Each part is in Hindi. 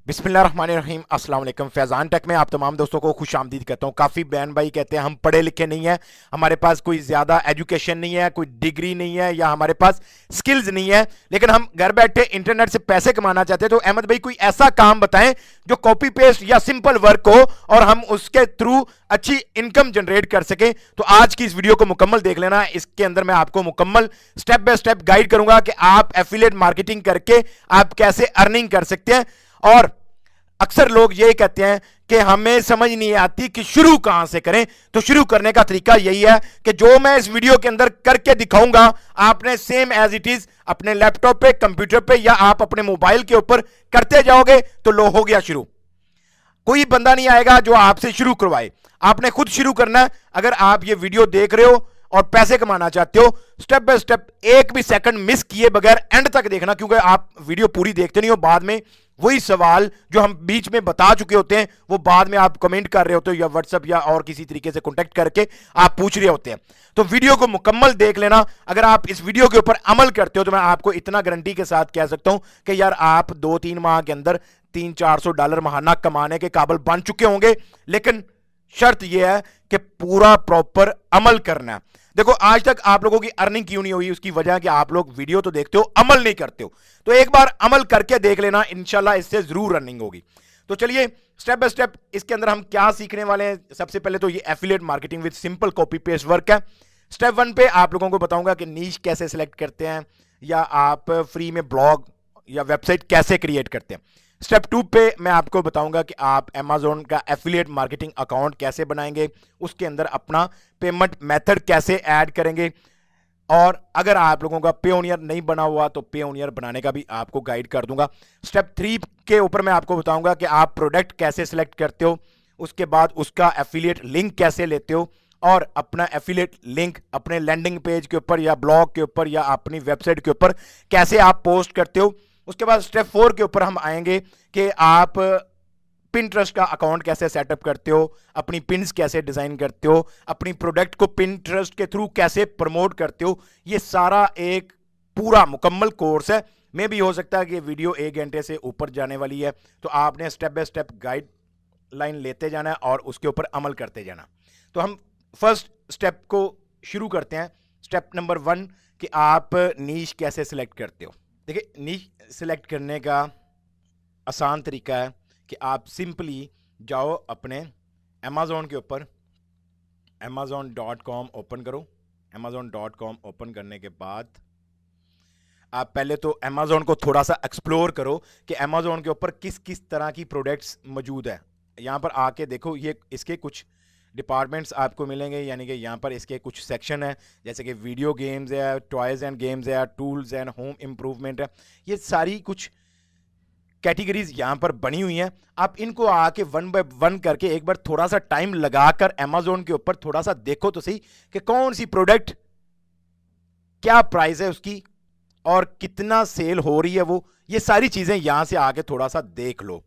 बिस्मिल्लाहिर्रहमानिर्रहीम अस्सलाम वालेकुम। फैज़ान टेक में आप तमाम दोस्तों को खुश आमदीद कहता हूँ। काफ़ी बहन भाई कहते हैं हम पढ़े लिखे नहीं हैं, हमारे पास कोई ज़्यादा एजुकेशन नहीं है, कोई डिग्री नहीं है या हमारे पास स्किल्स नहीं है, लेकिन हम घर बैठे इंटरनेट से पैसे कमाना चाहते हैं। तो अहमद भाई कोई ऐसा काम बताएं जो कॉपी पेस्ट या सिंपल वर्क हो और हम उसके थ्रू अच्छी इनकम जनरेट कर सकें। तो आज की इस वीडियो को मुकम्मल देख लेना। इसके अंदर मैं आपको मुकम्मल स्टेप बाय स्टेप गाइड करूंगा कि आप एफिलिएट मार्केटिंग करके आप कैसे अर्निंग कर सकते हैं। और अक्सर लोग ये कहते हैं कि हमें समझ नहीं आती कि शुरू कहां से करें। तो शुरू करने का तरीका यही है कि जो मैं इस वीडियो के अंदर करके दिखाऊंगा आपने सेम एज इट इज अपने लैपटॉप पे, कंप्यूटर पे या आप अपने मोबाइल के ऊपर करते जाओगे तो लो हो गया शुरू। कोई बंदा नहीं आएगा जो आपसे शुरू करवाए, आपने खुद शुरू करना है। अगर आप ये वीडियो देख रहे हो और पैसे कमाना चाहते हो, स्टेप बाय स्टेप एक भी सेकंड मिस किए बगैर एंड तक देखना, क्योंकि आप वीडियो पूरी देखते नहीं हो, बाद में वही सवाल जो हम बीच में बता चुके होते हैं वो बाद में आप कमेंट कर रहे होते हो या व्हाट्सएप या और किसी तरीके से कांटेक्ट करके आप पूछ रहे होते हैं। तो वीडियो को मुकम्मल देख लेना। अगर आप इस वीडियो के ऊपर अमल करते हो तो मैं आपको इतना गारंटी के साथ कह सकता हूं कि यार आप 2-3 माह के अंदर $300-400 महाना कमाने के काबिल बन चुके होंगे। लेकिन शर्त यह है कि पूरा प्रॉपर अमल करना है। देखो आज तक आप लोगों की अर्निंग क्यों नहीं हुई, उसकी वजह कि आप लोग वीडियो तो देखते हो, अमल नहीं करते हो। तो एक बार अमल करके देख लेना, इंशाल्लाह इससे जरूर अर्निंग होगी। तो चलिए स्टेप बाय स्टेप इसके अंदर हम क्या सीखने वाले हैं। सबसे पहले तो ये affiliate marketing with simple copy paste work है। स्टेप 1 पे आप लोगों को बताऊंगा कि नीश कैसे सिलेक्ट करते हैं या आप फ्री में ब्लॉग या वेबसाइट कैसे क्रिएट करते हैं। स्टेप 2 पे मैं आपको बताऊंगा कि आप Amazon का एफिलिएट मार्केटिंग अकाउंट कैसे बनाएंगे, उसके अंदर अपना पेमेंट मेथड कैसे ऐड करेंगे। और अगर आप लोगों का पेओनियर नहीं बना हुआ तो पेओनियर बनाने का भी आपको गाइड कर दूंगा। स्टेप 3 के ऊपर मैं आपको बताऊंगा कि आप प्रोडक्ट कैसे सिलेक्ट करते हो, उसके बाद उसका एफिलिएट लिंक कैसे लेते हो और अपना एफिलिएट लिंक अपने लैंडिंग पेज के ऊपर या ब्लॉग के ऊपर या अपनी वेबसाइट के ऊपर कैसे आप पोस्ट करते हो। उसके बाद स्टेप 4 के ऊपर हम आएंगे कि आप पिंटरेस्ट का अकाउंट कैसे सेटअप करते हो, अपनी पिन्स कैसे डिजाइन करते हो, अपनी प्रोडक्ट को पिंटरेस्ट के थ्रू कैसे प्रमोट करते हो। ये सारा एक पूरा मुकम्मल कोर्स है। मे भी हो सकता है कि वीडियो 1 घंटे से ऊपर जाने वाली है, तो आपने स्टेप बाय स्टेप गाइडलाइन लेते जाना है और उसके ऊपर अमल करते जाना। तो हम फर्स्ट स्टेप को शुरू करते हैं। स्टेप नंबर 1 कि आप नीश कैसे सिलेक्ट करते हो। देखिए नीश सिलेक्ट करने का आसान तरीका है कि आप सिंपली जाओ अपने Amazon के ऊपर, amazon.com ओपन करो। amazon.com ओपन करने के बाद आप पहले तो Amazon को थोड़ा सा एक्सप्लोर करो कि Amazon के ऊपर किस किस तरह की प्रोडक्ट्स मौजूद है। यहाँ पर आके देखो, ये इसके कुछ डिपार्टमेंट्स आपको मिलेंगे, यानी कि यहाँ पर इसके कुछ सेक्शन है, जैसे कि वीडियो गेम्स है, टॉयज़ एंड गेम्स है, टूल्स एंड होम इम्प्रूवमेंट है। ये सारी कुछ कैटेगरीज यहाँ पर बनी हुई हैं। आप इनको आके 1 बाय 1 करके एक बार थोड़ा सा टाइम लगाकर Amazon के ऊपर थोड़ा सा देखो तो सही कि कौन सी प्रोडक्ट क्या प्राइस है उसकी और कितना सेल हो रही है वो। ये सारी चीजें यहां से आके थोड़ा सा देख लो।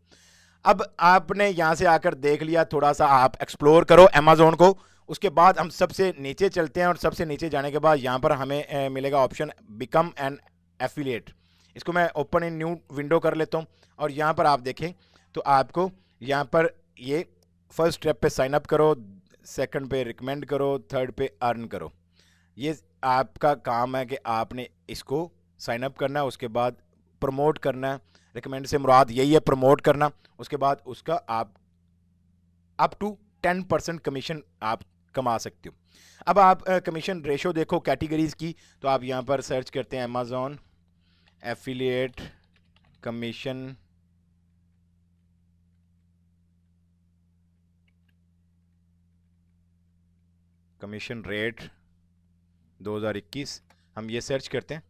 अब आपने यहां से आकर देख लिया, थोड़ा सा आप एक्सप्लोर करो Amazon को। उसके बाद हम सबसे नीचे चलते हैं और सबसे नीचे जाने के बाद यहां पर हमें मिलेगा ऑप्शन बिकम एन एफिलिएट। इसको मैं ओपन इन न्यू विंडो कर लेता हूं और यहां पर आप देखें तो आपको यहां पर ये फर्स्ट स्टेप पे साइन अप करो, सेकंड पे रिकमेंड करो, थर्ड पे अर्न करो। ये आपका काम है कि आपने इसको साइन अप करना है, उसके बाद प्रमोट करना है। रिकमेंड से मुराद यही है, प्रमोट करना। उसके बाद उसका आप अप टू 10% कमीशन आप कमा सकते हो। अब आप कमीशन रेशो देखो कैटेगरीज की, तो आप यहाँ पर सर्च करते हैं Amazon affiliate commission commission rate 2021, हम ये सर्च करते हैं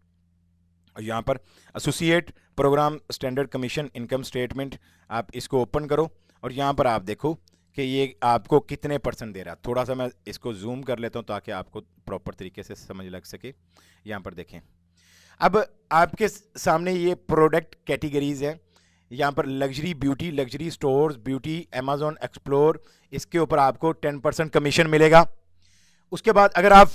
और यहाँ पर associate program standard commission income statement आप इसको ओपन करो और यहाँ पर आप देखो कि ये आपको कितने % दे रहा है। थोड़ा सा मैं इसको जूम कर लेता हूँ ताकि आपको प्रॉपर तरीके से समझ लग सके। यहाँ पर देखें, अब आपके सामने ये प्रोडक्ट कैटेगरीज है। यहाँ पर luxury beauty, luxury stores, beauty, Amazon explore, इसके ऊपर आपको 10% कमीशन मिलेगा। उसके बाद अगर आप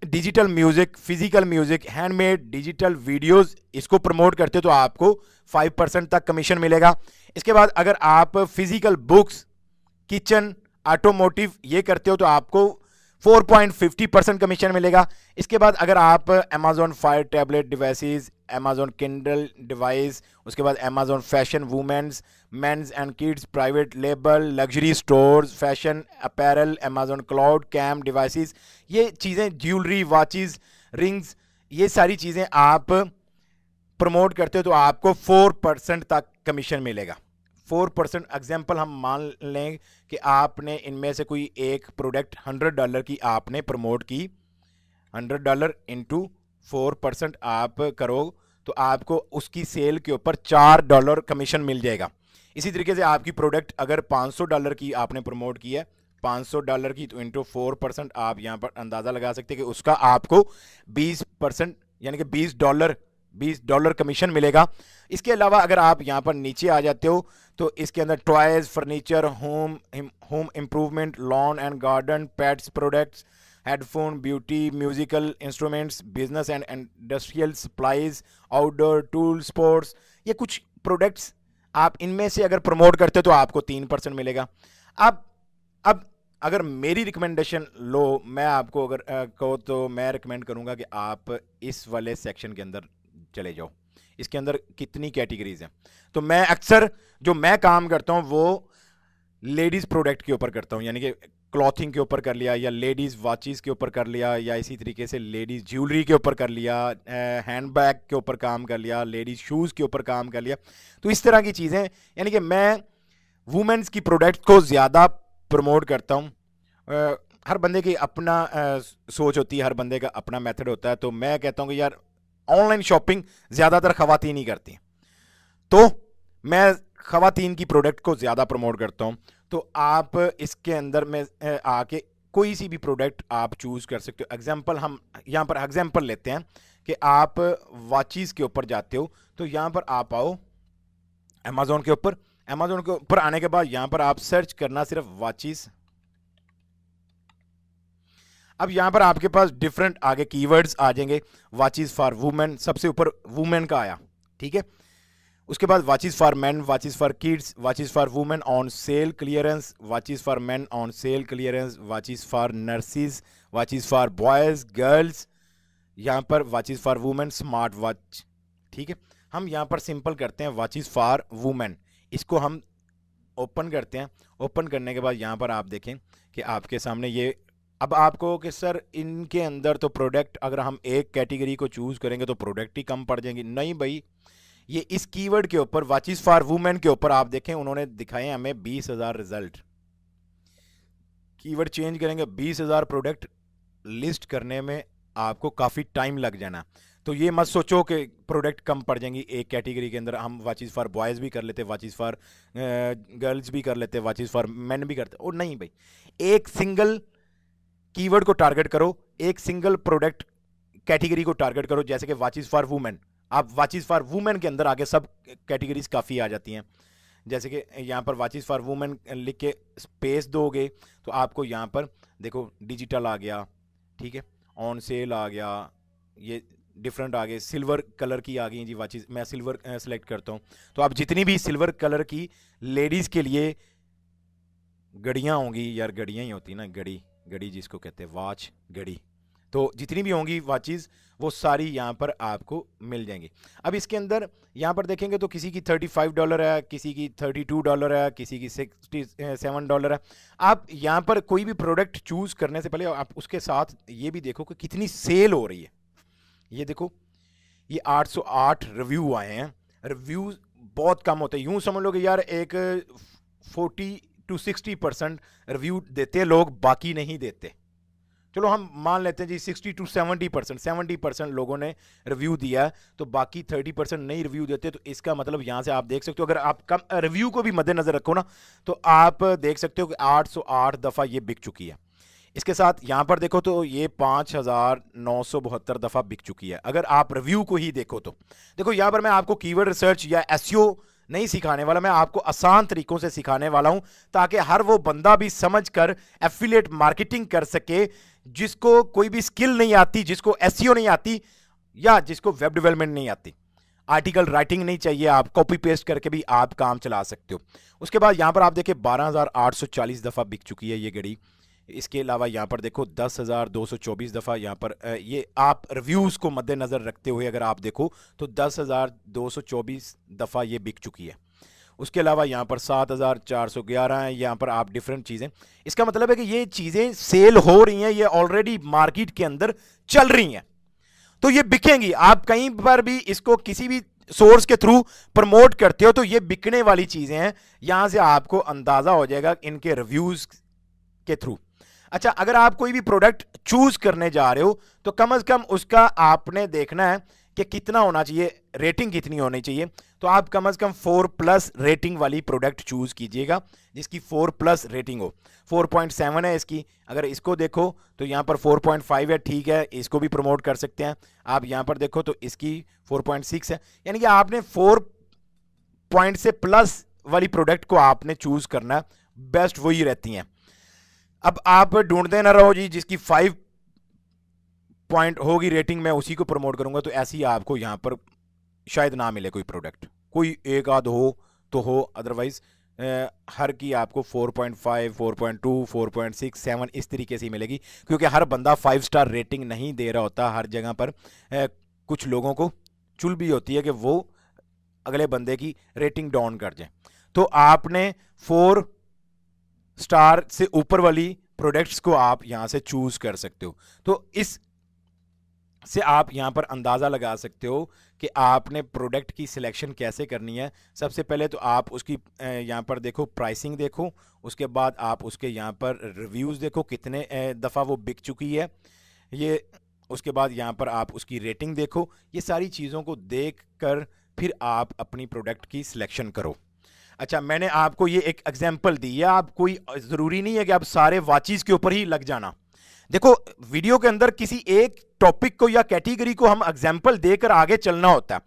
digital music, physical music, handmade digital videos इसको प्रमोट करते हो तो आपको 5% तक कमीशन मिलेगा। इसके बाद अगर आप फिजिकल बुक्स, किचन, ऑटोमोटिव ये करते हो तो आपको 4.50% कमीशन मिलेगा। इसके बाद अगर आप Amazon fire tablet devices, Amazon Kindle device, उसके बाद Amazon fashion women's, men's and kids private label, luxury stores, fashion apparel, Amazon cloud cam devices, ये चीज़ें, ज्वेलरी, वॉचेस, रिंग्स, ये सारी चीज़ें आप प्रमोट करते हो तो आपको 4% तक कमीशन मिलेगा। 4% एग्जाम्पल हम मान लें कि आपने इनमें से कोई एक प्रोडक्ट $100 की आपने प्रमोट की, $100 इंटू 4% आप करो तो आपको उसकी सेल के ऊपर $4 कमीशन मिल जाएगा। इसी तरीके से आपकी प्रोडक्ट अगर $500 की आपने प्रमोट की है, $500 की, तो इंटू 4% आप यहाँ पर अंदाज़ा लगा सकते हैं कि उसका आपको 20% यानी कि $20 कमीशन मिलेगा। इसके अलावा अगर आप यहाँ पर नीचे आ जाते हो तो इसके अंदर toys, furniture, home improvement, lawn and garden, pets products, headphone, beauty, musical instruments, business and industrial supplies, outdoor tool, sports, ये कुछ प्रोडक्ट्स आप इनमें से अगर प्रमोट करते हो तो आपको 3% मिलेगा। अब अगर मेरी रिकमेंडेशन लो, मैं आपको अगर कहो तो मैं रिकमेंड करूंगा कि आप इस वाले सेक्शन के अंदर चले जाओ। इसके अंदर कितनी कैटेगरीज हैं, तो मैं अक्सर जो मैं काम करता हूं वो लेडीज प्रोडक्ट के ऊपर करता हूं, यानी कि क्लॉथिंग के ऊपर कर लिया, या लेडीज वॉचेस के ऊपर कर लिया, या इसी तरीके से लेडीज ज्वेलरी के ऊपर कर लिया, हैंडबैग के ऊपर काम कर लिया, लेडीज शूज के ऊपर काम कर लिया। तो इस तरह की चीजें, यानी कि मैं वुमेन्स की प्रोडक्ट को ज्यादा प्रमोट करता हूं। हर बंदे की अपना सोच होती है, हर बंदे का अपना मेथड होता है। तो मैं कहता हूं कि यार ऑनलाइन शॉपिंग ज्यादातर खवातीन ही करती हैं, तो मैं खवातीन की प्रोडक्ट को ज्यादा प्रमोट करता हूं। तो आप इसके अंदर में आके कोई सी भी प्रोडक्ट आप चूज कर सकते हो। एग्जांपल हम यहां पर एग्जांपल लेते हैं कि आप वॉचेस के ऊपर जाते हो, तो यहां पर आप आओ अमेजोन के ऊपर। अमेजोन के ऊपर आने के बाद यहां पर आप सर्च करना सिर्फ वॉचेस। अब यहां पर आपके पास डिफरेंट आगे कीवर्ड्स आ जाएंगे। वॉचेस फॉर वुमेन, सबसे ऊपर वुमेन का आया, ठीक है। उसके बाद watches for main, watches for kids, watches for women on sale clearance, watches for main on sale clearance, watches for nurses, watches for boys girls, यहां पर watches for women smart watch, ठीक है। हम यहां पर सिंपल करते हैं वॉचेस फॉर वुमेन, इसको हम ओपन करते हैं। ओपन करने के बाद यहां पर आप देखें कि आपके सामने ये, अब आपको कि सर इनके अंदर तो प्रोडक्ट अगर हम एक कैटेगरी को चूज करेंगे तो प्रोडक्ट ही कम पड़ जाएंगे। नहीं भाई, ये इस कीवर्ड के ऊपर वॉचेस फॉर वुमेन के ऊपर आप देखें उन्होंने दिखाए हमें 20,000 रिजल्ट। कीवर्ड चेंज करेंगे, 20,000 प्रोडक्ट लिस्ट करने में आपको काफी टाइम लग जाना। तो ये मत सोचो कि प्रोडक्ट कम पड़ जाएंगी एक कैटेगरी के अंदर। हम वॉचेस फॉर बॉयज भी कर लेते, वॉचेस फॉर गर्ल्स भी कर लेते, वॉचेस फॉर मेन भी करते, और नहीं भाई, एक सिंगल कीवर्ड को टारगेट करो, एक सिंगल प्रोडक्ट कैटेगरी को टारगेट करो। जैसे कि वॉचेस फॉर वुमेन, आप वॉचेस फॉर वुमेन के अंदर आगे सब कैटेगरीज काफ़ी आ जाती हैं। जैसे कि यहाँ पर वॉचेस फॉर वुमेन लिख के स्पेस दोगे तो आपको यहाँ पर देखो डिजिटल आ गया, ठीक है, ऑन सेल आ गया, ये डिफरेंट आ गए, सिल्वर कलर की आ गई जी वॉचेस। मैं सिल्वर सेलेक्ट करता हूँ, तो आप जितनी भी सिल्वर कलर की लेडीज़ के लिए घड़ियाँ होंगी, यार घड़ियाँ ही होती ना, घड़ी घड़ी जिसको कहते हैं, वॉच घड़ी, तो जितनी भी होंगी वॉचेस वो सारी यहाँ पर आपको मिल जाएंगी। अब इसके अंदर यहाँ पर देखेंगे तो किसी की $35 है, किसी की $32 है, किसी की $67 है। आप यहाँ पर कोई भी प्रोडक्ट चूज करने से पहले आप उसके साथ ये भी देखो कि कितनी सेल हो रही है। ये देखो, ये 808 रिव्यू आए हैं। रिव्यूज बहुत कम होते हैं, यूं समझ लो कि यार एक 40 to 60% रिव्यू देते हैं लोग, बाकी नहीं देते। चलो हम मान लेते हैं जी 60 to 70%, 70% लोगों ने रिव्यू दिया, तो बाकी 30% नहीं रिव्यू देते। तो इसका मतलब यहां से आप देख सकते हो, अगर आप कम रिव्यू को भी मद्देनजर रखो ना, तो आप देख सकते हो कि 808 दफा ये बिक चुकी है। इसके साथ यहां पर देखो तो ये 5,972 दफा बिक चुकी है। अगर आप रिव्यू को ही देखो तो देखो, यहां पर मैं आपको कीवर्ड रिसर्च या एसईओ नहीं सिखाने वाला, मैं आपको आसान तरीकों से सिखाने वाला हूं, ताकि हर वो बंदा भी समझकर एफिलिएट मार्केटिंग कर सके जिसको कोई भी स्किल नहीं आती, जिसको एसईओ नहीं आती, या जिसको वेब डेवलपमेंट नहीं आती। आर्टिकल राइटिंग नहीं चाहिए, आप कॉपी पेस्ट करके भी आप काम चला सकते हो। उसके बाद यहाँ पर आप देखिए 12,840 दफ़ा बिक चुकी है ये घड़ी। इसके अलावा यहाँ पर देखो 10,224 दफ़ा यहाँ पर ये आप रिव्यूज़ को मद्देनज़र रखते हुए अगर आप देखो तो 10,224 दफ़ा ये बिक चुकी है। उसके अलावा यहाँ पर 7,411 है। यहाँ पर आप डिफरेंट चीज़ें, इसका मतलब है कि ये चीज़ें सेल हो रही हैं, ये ऑलरेडी मार्केट के अंदर चल रही हैं, तो ये बिकेंगी। आप कहीं पर भी इसको किसी भी सोर्स के थ्रू प्रमोट करते हो तो ये बिकने वाली चीज़ें हैं, यहां से आपको अंदाज़ा हो जाएगा इनके रिव्यूज़ के थ्रू। अच्छा, अगर आप कोई भी प्रोडक्ट चूज करने जा रहे हो तो कम से कम उसका आपने देखना है कि कितना होना चाहिए, रेटिंग कितनी होनी चाहिए। तो आप कम से कम 4+ रेटिंग वाली प्रोडक्ट चूज कीजिएगा जिसकी 4+ रेटिंग हो। 4.7 है इसकी, अगर इसको देखो तो यहाँ पर 4.5 है, ठीक है, इसको भी प्रमोट कर सकते हैं। आप यहाँ पर देखो तो इसकी 4.6 है, यानी कि आपने 4 पॉइंट से प्लस वाली प्रोडक्ट को आपने चूज करना, बेस्ट वही रहती हैं। अब आप ढूंढते ना रहो जी जिसकी 5 पॉइंट होगी रेटिंग, मैं उसी को प्रमोट करूंगा, तो ऐसी आपको यहां पर शायद ना मिले कोई प्रोडक्ट, कोई एक आध हो तो हो, अदरवाइज हर की आपको 4.5, 4.2, 4.6, 7 इस तरीके से ही मिलेगी, क्योंकि हर बंदा 5 स्टार रेटिंग नहीं दे रहा होता हर जगह पर। कुछ लोगों को चुल भी होती है कि वो अगले बंदे की रेटिंग डाउन कर जाए, तो आपने 4 स्टार से ऊपर वाली प्रोडक्ट्स को आप यहां से चूज कर सकते हो। तो इस से आप यहां पर अंदाजा लगा सकते हो कि आपने प्रोडक्ट की सिलेक्शन कैसे करनी है। सबसे पहले तो आप उसकी यहां पर देखो प्राइसिंग देखो, उसके बाद आप उसके यहां पर रिव्यूज देखो कितने दफ़ा वो बिक चुकी है ये, उसके बाद यहां पर आप उसकी रेटिंग देखो। ये सारी चीज़ों को देख कर फिर आप अपनी प्रोडक्ट की सिलेक्शन करो। अच्छा, मैंने आपको ये एक एग्जांपल दी है, आप कोई ज़रूरी नहीं है कि आप सारे वॉचेस के ऊपर ही लग जाना। देखो, वीडियो के अंदर किसी एक टॉपिक को या कैटेगरी को हम एग्जांपल देकर आगे चलना होता है,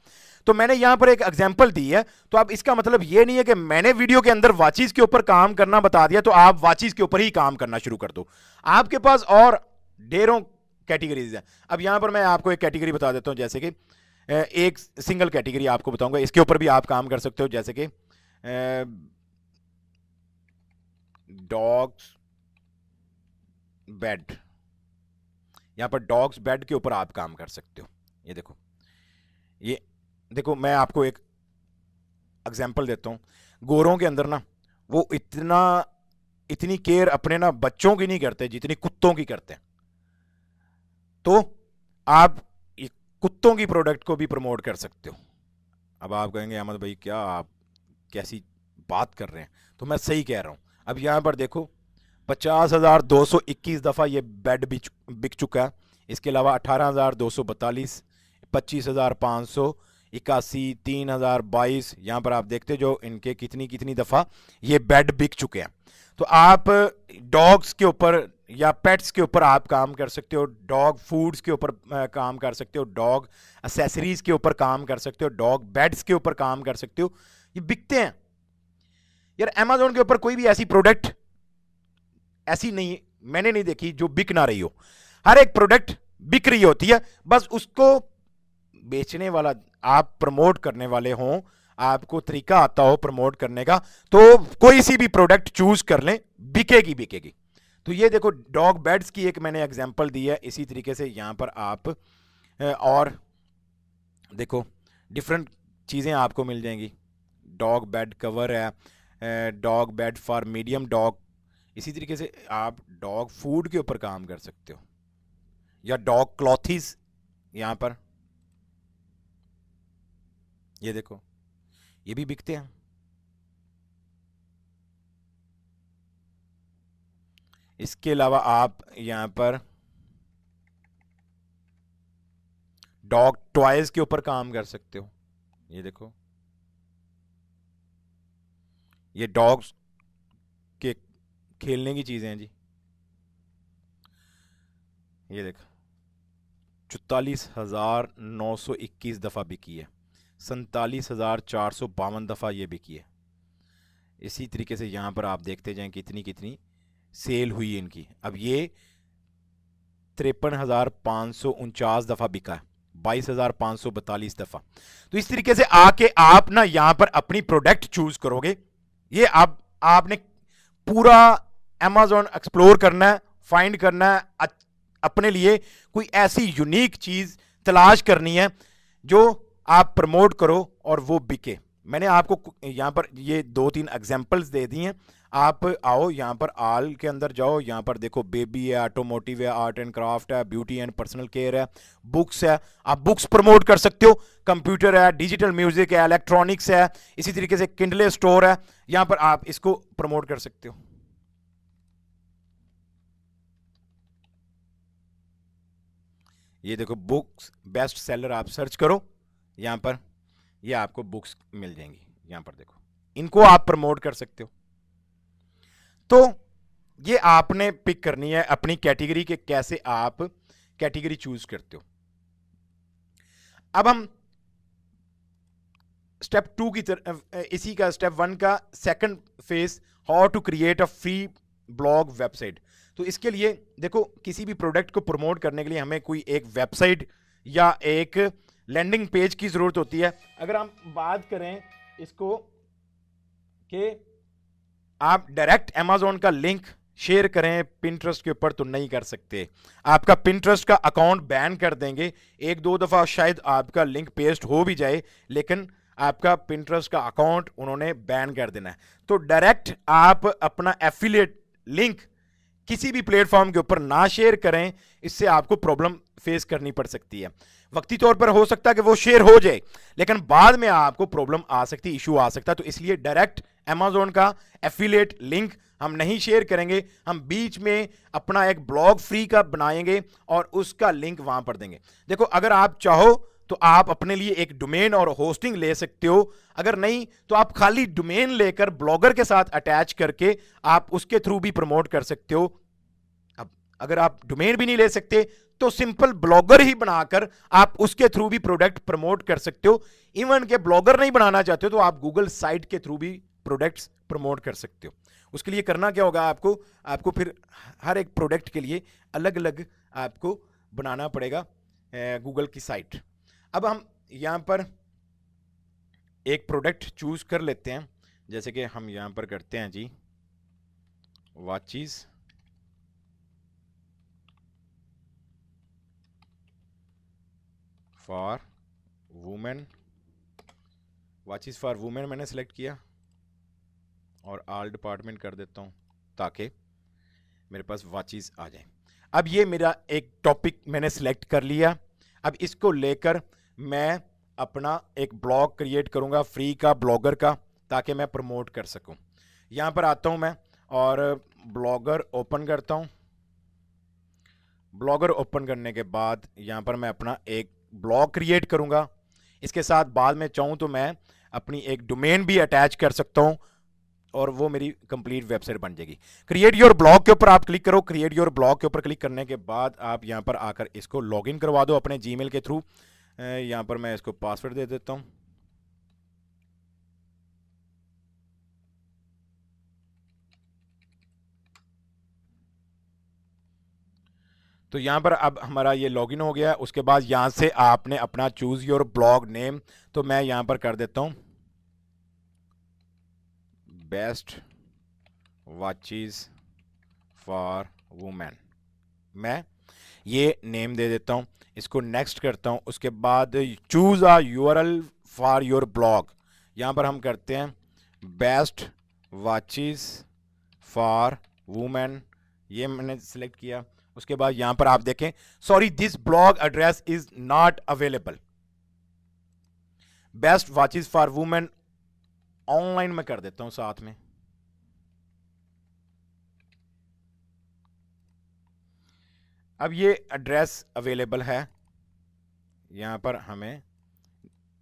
तो मैंने यहां पर एक एग्जांपल दी है, तो अब इसका मतलब ये नहीं है कि मैंने वीडियो के अंदर वॉचेस के ऊपर काम करना बता दिया तो आप वॉचेस के ऊपर ही काम करना शुरू कर दो। आपके पास और ढेरों कैटेगरीज हैं। अब यहां पर मैं आपको एक कैटेगरी बता देता हूं, जैसे कि एक सिंगल कैटेगरी आपको बताऊंगा, इसके ऊपर भी आप काम कर सकते हो, जैसे कि डॉग्स बेड। यहां पर डॉग्स बेड के ऊपर आप काम कर सकते हो। ये देखो मैं आपको एक एग्जांपल देता हूं। गोरों के अंदर ना वो इतनी केयर अपने ना बच्चों की नहीं करते जितनी कुत्तों की करते हैं, तो आप कुत्तों की प्रोडक्ट को भी प्रमोट कर सकते हो। अब आप कहेंगे अहमद भाई क्या आप कैसी बात कर रहे हैं, तो मैं सही कह रहा हूं। अब यहां पर देखो 50,221 दफ़ा ये बेड बिक चुका है। इसके अलावा 18,242, 25,581, 3,022, यहाँ पर आप देखते जो इनके कितनी कितनी दफ़ा ये बेड बिक चुके हैं। तो आप डॉग्स के ऊपर या पेट्स के ऊपर आप काम कर सकते हो, डॉग फूड्स के ऊपर काम कर सकते हो, डॉग एसेसरीज के ऊपर काम कर सकते हो, डॉग बेड्स के ऊपर काम कर सकते हो। ये बिकते हैं यार। अमेज़न के ऊपर कोई भी ऐसी प्रोडक्ट ऐसी नहीं मैंने नहीं देखी जो बिक ना रही हो। हर एक प्रोडक्ट बिक रही होती है, बस उसको बेचने वाला आप प्रमोट करने वाले हों, आपको तरीका आता हो प्रमोट करने का, तो कोई सी भी प्रोडक्ट चूज कर लें, बिकेगी बिकेगी। तो ये देखो डॉग बेड्स की एक मैंने एग्जांपल दी है। इसी तरीके से यहां पर आप और देखो डिफरेंट चीजें आपको मिल जाएंगी। डॉग बेड कवर है, dog bed for medium dog. इसी तरीके से आप डॉग फूड के ऊपर काम कर सकते हो, या डॉग क्लॉथीज। यहां पर ये देखो ये भी बिकते हैं। इसके अलावा आप यहां पर डॉग टॉयज के ऊपर काम कर सकते हो। ये देखो ये डॉग्स के खेलने की चीजें हैं जी। ये देखो 44,921 दफा बिकी है, 47,452 दफा ये बिकी है। इसी तरीके से यहां पर आप देखते जाएं कितनी कितनी सेल हुई है इनकी। अब ये 53,549 दफा बिका है, 22,542 दफा। तो इस तरीके से आके आप ना यहां पर अपनी प्रोडक्ट चूज करोगे। ये आपने पूरा Amazon एक्सप्लोर करना है, फाइंड करना है, अपने लिए कोई ऐसी यूनिक चीज तलाश करनी है जो आप प्रमोट करो और वो बिके। मैंने आपको यहां पर ये 2-3 एग्जांपल्स दे दी हैं। आप आओ यहां पर ऑल के अंदर जाओ, यहां पर देखो बेबी है, ऑटोमोटिव है, आर्ट एंड क्राफ्ट है, ब्यूटी एंड पर्सनल केयर है, बुक्स है, आप बुक्स प्रमोट कर सकते हो, कंप्यूटर है, डिजिटल म्यूजिक है, इलेक्ट्रॉनिक्स है, इसी तरीके से किंडले स्टोर है, यहां पर आप इसको प्रमोट कर सकते हो। ये देखो बुक्स बेस्ट सेलर आप सर्च करो, यहां पर ये आपको बुक्स मिल जाएंगी। यहां पर देखो, इनको आप प्रमोट कर सकते हो। तो ये आपने पिक करनी है अपनी कैटेगरी के, कैसे आप कैटेगरी चूज करते हो। अब हम स्टेप 2 की तरफ, इसी का स्टेप 1 का second phase, how to create a free blog website. तो इसके लिए देखो, किसी भी प्रोडक्ट को प्रमोट करने के लिए हमें कोई एक वेबसाइट या एक लैंडिंग पेज की जरूरत होती है। अगर हम बात करें इसको कि आप डायरेक्ट Amazon का लिंक शेयर करें पिंटरेस्ट के ऊपर, तो नहीं कर सकते। आपका पिंटरेस्ट का अकाउंट बैन कर देंगे। 1-2 दफा शायद आपका लिंक पेस्ट हो भी जाए, लेकिन आपका पिंटरेस्ट का अकाउंट उन्होंने बैन कर देना है। तो डायरेक्ट आप अपना एफिलिएट लिंक किसी भी प्लेटफॉर्म के ऊपर ना शेयर करें, इससे आपको प्रॉब्लम फेस करनी पड़ सकती है। वक्ती तौर पर हो सकता है कि वो शेयर हो जाए, लेकिन बाद में आपको प्रॉब्लम आ सकती, इशू आ सकता है। तो इसलिए डायरेक्ट Amazon का एफिलिएट लिंक हम नहीं शेयर करेंगे। हम बीच में अपना एक ब्लॉग फ्री का बनाएंगे और उसका लिंक वहां पर देंगे। देखो, अगर आप चाहो तो आप अपने लिए एक डोमेन और होस्टिंग ले सकते हो, अगर नहीं तो आप खाली डोमेन लेकर ब्लॉगर के साथ अटैच करके आप उसके थ्रू भी प्रमोट कर सकते हो। अब अगर आप डोमेन भी नहीं ले सकते तो सिंपल ब्लॉगर ही बनाकर आप उसके थ्रू भी प्रोडक्ट प्रमोट कर सकते हो। इवन के ब्लॉगर नहीं बनाना चाहते हो तो आप गूगल साइट के थ्रू भी प्रोडक्ट्स प्रमोट कर सकते हो। उसके लिए करना क्या होगा, आपको फिर हर एक प्रोडक्ट के लिए अलग अलग आपको बनाना पड़ेगा गूगल की साइट। अब हम यहां पर एक प्रोडक्ट चूज कर लेते हैं, जैसे कि हम यहां पर करते हैं जी watches for women. Watches for women मैंने सेलेक्ट किया और ऑल डिपार्टमेंट कर देता हूं ताकि मेरे पास वॉचेस आ जाए। अब ये मेरा एक टॉपिक मैंने सेलेक्ट कर लिया। अब इसको लेकर मैं अपना एक ब्लॉग क्रिएट करूंगा फ्री का, ब्लॉगर का, ताकि मैं प्रमोट कर सकूं। यहां पर आता हूं मैं और ब्लॉगर ओपन करता हूं। ब्लॉगर ओपन करने के बाद यहां पर मैं अपना एक ब्लॉग क्रिएट करूंगा। इसके साथ बाद में चाहूं तो मैं अपनी एक डोमेन भी अटैच कर सकता हूं और वो मेरी कंप्लीट वेबसाइट बन जाएगी। क्रिएट योर ब्लॉग के ऊपर आप क्लिक करो। क्रिएट योर ब्लॉग के ऊपर क्लिक करने के बाद आप यहां पर आकर इसको लॉगिन करवा दो अपने जीमेल के थ्रू। यहां पर मैं इसको पासवर्ड दे देता हूं। तो यहां पर अब हमारा ये लॉगिन हो गया। उसके बाद यहां से आपने अपना चूज योर ब्लॉग नेम, तो मैं यहां पर कर देता हूं बेस्ट वॉचेस फॉर वुमेन। मैं ये नेम दे देता हूं, इसको नेक्स्ट करता हूं। उसके बाद choose a URL for your blog, यहां पर हम करते हैं बेस्ट वॉचेस फॉर वुमेन, ये मैंने सेलेक्ट किया। उसके बाद यहां पर आप देखें, sorry this blog address is not available. Best watches for women online में कर देता हूं साथ में। अब ये एड्रेस अवेलेबल है, यहां पर हमें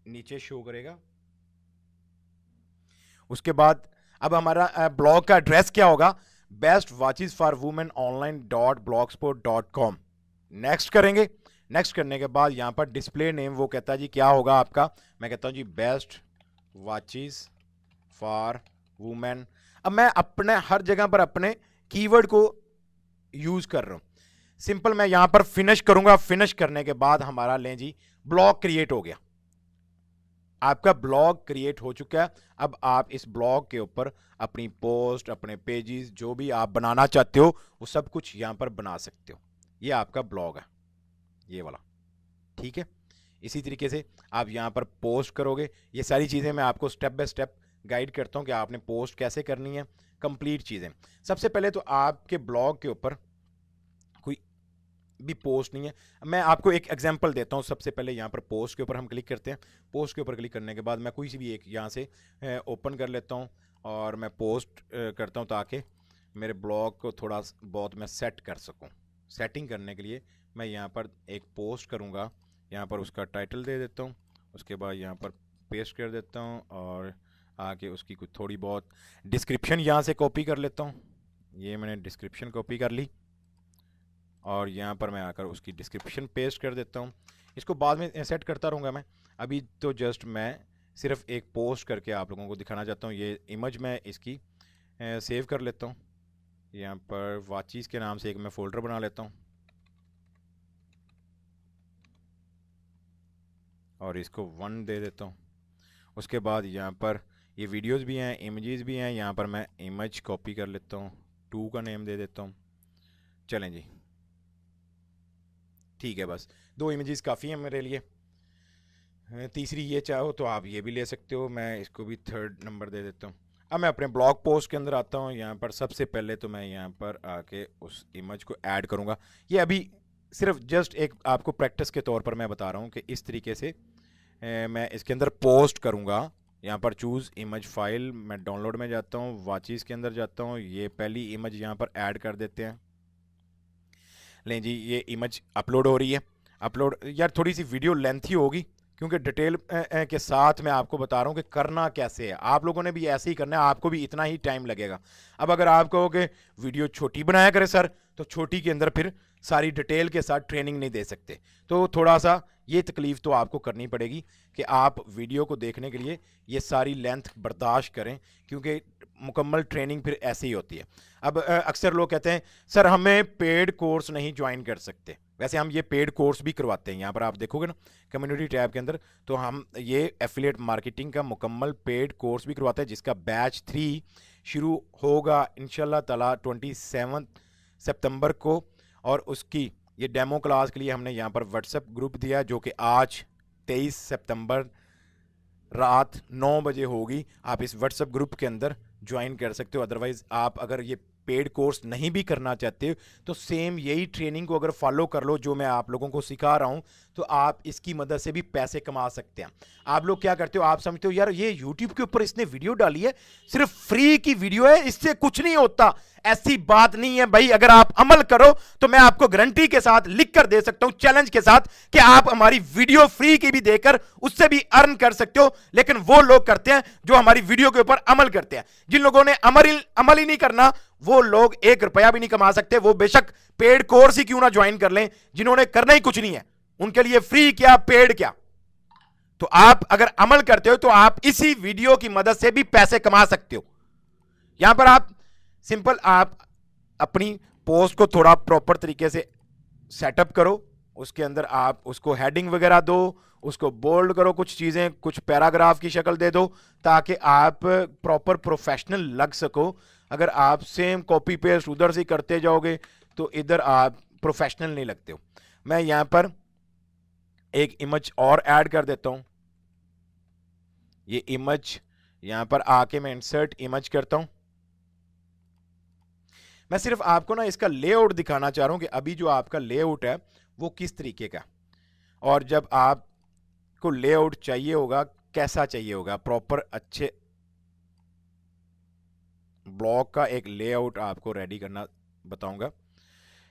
नीचे शो करेगा। उसके बाद अब हमारा ब्लॉग का एड्रेस क्या होगा, best watches for women online.blogspot.com। Next करेंगे। नेक्स्ट करने के बाद यहां पर डिस्प्ले नेम वो कहता है जी क्या होगा आपका, मैं कहता हूं जी बेस्ट वॉचेस फॉर वुमेन। अब मैं अपने हर जगह पर अपने कीवर्ड को यूज कर रहा हूं। सिंपल मैं यहां पर फिनिश करूंगा। फिनिश करने के बाद हमारा लें जी ब्लॉग क्रिएट हो गया, आपका ब्लॉग क्रिएट हो चुका है। अब आप इस ब्लॉग के ऊपर अपनी पोस्ट, अपने पेजेस, जो भी आप बनाना चाहते हो वो सब कुछ यहां पर बना सकते हो। ये आपका ब्लॉग है, ये वाला, ठीक है। इसी तरीके से आप यहां पर पोस्ट करोगे। ये सारी चीज़ें मैं आपको स्टेप बाय स्टेप गाइड करता हूं कि आपने पोस्ट कैसे करनी है, कंप्लीट चीज़ें। सबसे पहले तो आपके ब्लॉग के ऊपर कोई भी पोस्ट नहीं है। मैं आपको एक एग्जांपल देता हूं। सबसे पहले यहां पर पोस्ट के ऊपर हम क्लिक करते हैं। पोस्ट के ऊपर क्लिक करने के बाद मैं कोई सी भी एक यहां से ओपन कर लेता हूं और मैं पोस्ट करता हूं ताकि मेरे ब्लॉग को थोड़ा बहुत मैं सेट कर सकूं। सेटिंग करने के लिए मैं यहां पर एक पोस्ट करूंगा, यहाँ पर उसका टाइटल दे देता हूँ, उसके बाद यहाँ पर पेस्ट कर देता हूँ और आके उसकी कुछ थोड़ी बहुत डिस्क्रिप्शन यहाँ से कॉपी कर लेता हूँ। ये मैंने डिस्क्रिप्शन कॉपी कर ली और यहाँ पर मैं आकर उसकी डिस्क्रिप्शन पेस्ट कर देता हूँ। इसको बाद में सेट करता रहूँगा मैं, अभी तो जस्ट मैं सिर्फ एक पोस्ट करके आप लोगों को दिखाना चाहता हूँ। ये इमेज मैं इसकी सेव कर लेता हूँ। यहाँ पर वाचीज़ के नाम से एक मैं फ़ोल्डर बना लेता हूँ और इसको 1 दे देता हूँ। उसके बाद यहाँ पर ये वीडियोस भी हैं, इमेजेस भी हैं। यहाँ पर मैं इमेज कॉपी कर लेता हूँ, 2 का नेम दे देता हूँ। चलें जी, ठीक है, बस 2 इमेजेस काफ़ी हैं मेरे लिए। तीसरी ये चाहो तो आप ये भी ले सकते हो, मैं इसको भी 3rd नंबर दे देता हूँ। अब मैं अपने ब्लॉग पोस्ट के अंदर आता हूँ। यहाँ पर सबसे पहले तो मैं यहाँ पर आके उस इमेज को ऐड करूँगा। ये अभी सिर्फ जस्ट एक आपको प्रैक्टिस के तौर पर मैं बता रहा हूँ कि इस तरीके से मैं इसके अंदर पोस्ट करूँगा। यहाँ पर चूज़ इमेज फाइल, मैं डाउनलोड में जाता हूँ, वाचीज़ के अंदर जाता हूँ, ये पहली इमेज यहाँ पर ऐड कर देते हैं। लें जी, ये इमेज अपलोड हो रही है। अपलोड यार थोड़ी सी वीडियो लेंथी होगी क्योंकि डिटेल के साथ मैं आपको बता रहा हूँ कि करना कैसे है। आप लोगों ने भी ऐसे ही करना है, आपको भी इतना ही टाइम लगेगा। अब अगर आप कहोगे वीडियो छोटी बनाया करें सर, तो छोटी के अंदर फिर सारी डिटेल के साथ ट्रेनिंग नहीं दे सकते, तो थोड़ा सा ये तकलीफ़ तो आपको करनी पड़ेगी कि आप वीडियो को देखने के लिए ये सारी लेंथ बर्दाश्त करें, क्योंकि मुकम्मल ट्रेनिंग फिर ऐसे ही होती है। अब अक्सर लोग कहते हैं सर हमें पेड कोर्स नहीं ज्वाइन कर सकते। वैसे हम ये पेड कोर्स भी करवाते हैं। यहाँ पर आप देखोगे ना कम्युनिटी टैब के अंदर, तो हम ये एफिलिएट मार्केटिंग का मुकम्मल पेड कोर्स भी करवाते हैं, जिसका बैच 3 शुरू होगा इंशाल्लाह ताला 27 सितंबर को। और उसकी ये डेमो क्लास के लिए हमने यहाँ पर व्हाट्सएप ग्रुप दिया जो कि आज 23 सितंबर रात 9 बजे होगी। आप इस व्हाट्सएप ग्रुप के अंदर ज्वाइन कर सकते हो। अदरवाइज आप अगर ये पेड कोर्स नहीं भी करना चाहते तो सेम यही ट्रेनिंग को अगर फॉलो कर लो जो मैं आप लोगों को सिखा रहा हूं, तो आप इसकी मदद से भी पैसे कमा सकते हैं। आप लोग क्या करते हो, आप समझते हो यार ये यूट्यूब के ऊपर इसने वीडियो डाली है, सिर्फ फ्री की वीडियो है, इससे कुछ नहीं होता। ऐसी बात नहीं है भाई। अगर आप अमल करो तो मैं आपको गारंटी के साथ लिख कर दे सकता हूं, चैलेंज के साथ, कि आप हमारी वीडियो फ्री की भी देकर उससे भी अर्न कर सकते हो। लेकिन वो लोग करते हैं जो हमारी वीडियो के ऊपर अमल करते हैं। जिन लोगों ने अमल ही नहीं करना, वो लोग 1 रुपया भी नहीं कमा सकते। वो बेशक पेड कोर्स ही क्यों ना ज्वाइन कर लें। जिन्होंने करना ही कुछ नहीं है उनके लिए फ्री क्या पेड क्या। तो आप अगर अमल करते हो तो आप इसी वीडियो की मदद से भी पैसे कमा सकते हो। यहां पर आप सिंपल आप अपनी पोस्ट को थोड़ा प्रॉपर तरीके से सेटअप करो। उसके अंदर आप उसको हेडिंग वगैरह दो, उसको बोल्ड करो, कुछ चीजें कुछ पैराग्राफ की शक्ल दे दो ताकि आप प्रॉपर प्रोफेशनल लग सको। अगर आप सेम कॉपी पेस्ट उधर से करते जाओगे तो इधर आप प्रोफेशनल नहीं लगते हो। मैं यहां पर एक इमेज और ऐड कर देता हूं। ये इमेज यहां पर आके मैं इंसर्ट इमेज करता हूं। मैं सिर्फ आपको ना इसका लेआउट दिखाना चाह रहा हूं कि अभी जो आपका लेआउट है वो किस तरीके का, और जब आपको लेआउट चाहिए होगा कैसा चाहिए होगा, प्रॉपर अच्छे ब्लॉग का एक लेआउट आपको रेडी करना बताऊंगा।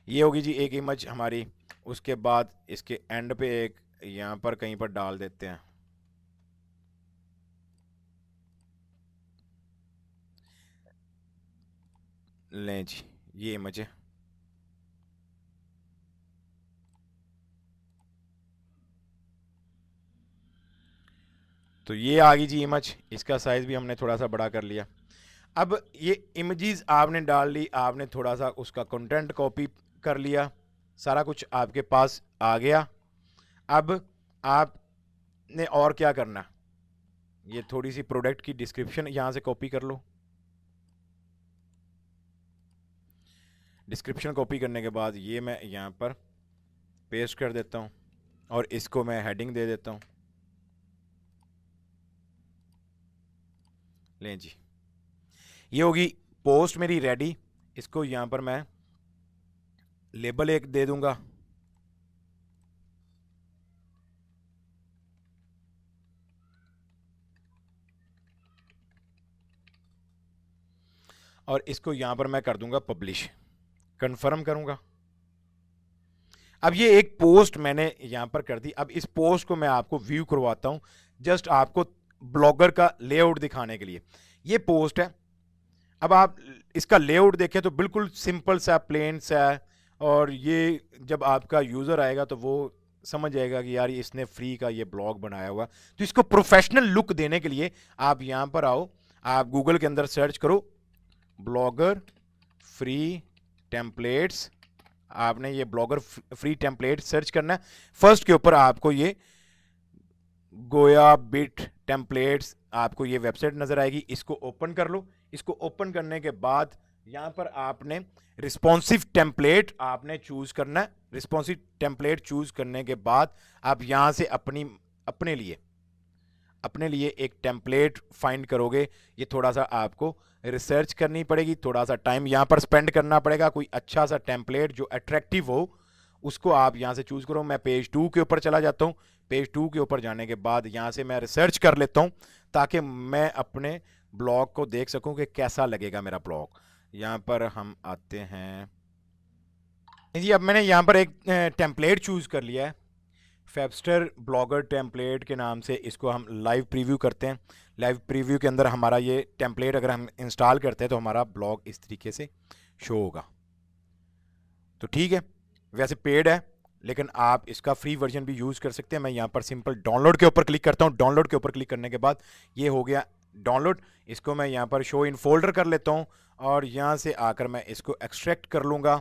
ये होगी जी एक इमेज हमारी। उसके बाद इसके एंड पे एक यहां पर कहीं पर डाल देते हैं। लें जी, ये इमेज है। तो ये आ गई जी इमेज। इसका साइज भी हमने थोड़ा सा बड़ा कर लिया। अब ये इमेजेस आपने डाल ली, आपने थोड़ा सा उसका कंटेंट कॉपी कर लिया, सारा कुछ आपके पास आ गया। अब आपने और क्या करना है, ये थोड़ी सी प्रोडक्ट की डिस्क्रिप्शन यहां से कॉपी कर लो। डिस्क्रिप्शन कॉपी करने के बाद ये मैं यहां पर पेस्ट कर देता हूं और इसको मैं हेडिंग दे देता हूं। लें जी, ये होगी पोस्ट मेरी रेडी। इसको यहां पर मैं लेबल एक दे दूंगा। और इसको यहां पर मैं कर दूंगा पब्लिश, कंफर्म करूंगा। अब ये एक पोस्ट मैंने यहां पर कर दी। अब इस पोस्ट को मैं आपको व्यू करवाता हूं, जस्ट आपको ब्लॉगर का लेआउट दिखाने के लिए। ये पोस्ट है। अब आप इसका लेआउट देखें तो बिल्कुल सिंपल सा, प्लेन सा है। और ये जब आपका यूजर आएगा तो वो समझ जाएगा कि यार इसने फ्री का ये ब्लॉग बनाया हुआ। तो इसको प्रोफेशनल लुक देने के लिए आप यहां पर आओ, आप गूगल के अंदर सर्च करो ब्लॉगर फ्री टेम्पलेट्स। आपने ये ब्लॉगर फ्री टेम्पलेट सर्च करना है। फर्स्ट के ऊपर आपको ये गोया बिट टेम्पलेट्स, आपको ये वेबसाइट नजर आएगी। इसको ओपन कर लो। इसको ओपन करने के बाद यहां पर आपने रिस्पॉन्सिव टेम्पलेट आपने चूज करना है। रिस्पॉन्सिव टेम्पलेट चूज करने के बाद आप यहां से अपने लिए एक टेम्पलेट फाइंड करोगे। ये थोड़ा सा आपको रिसर्च करनी पड़ेगी, थोड़ा सा टाइम यहां पर स्पेंड करना पड़ेगा। कोई अच्छा सा टेम्पलेट जो अट्रैक्टिव हो उसको आप यहां से चूज करो। मैं पेज 2 के ऊपर चला जाता हूं। पेज 2 के ऊपर जाने के बाद यहां से मैं रिसर्च कर लेता हूं ताकि मैं अपने ब्लॉग को देख सकूं कि कैसा लगेगा मेरा ब्लॉग। यहां पर हम आते हैं जी। अब मैंने यहां पर एक टेम्पलेट चूज कर लिया है, फेबस्टर ब्लॉगर टेम्पलेट के नाम से। इसको हम लाइव प्रीव्यू करते हैं। लाइव प्रीव्यू के अंदर हमारा ये टेम्पलेट अगर हम इंस्टॉल करते हैं तो हमारा ब्लॉग इस तरीके से शो होगा। तो ठीक है, वैसे पेड है लेकिन आप इसका फ्री वर्जन भी यूज़ कर सकते हैं। मैं यहाँ पर सिंपल डाउनलोड के ऊपर क्लिक करता हूँ। डाउनलोड के ऊपर क्लिक करने के बाद ये हो गया डाउनलोड। इसको मैं यहाँ पर शो इन फोल्डर कर लेता हूँ और यहाँ से आकर मैं इसको एक्सट्रैक्ट कर लूँगा।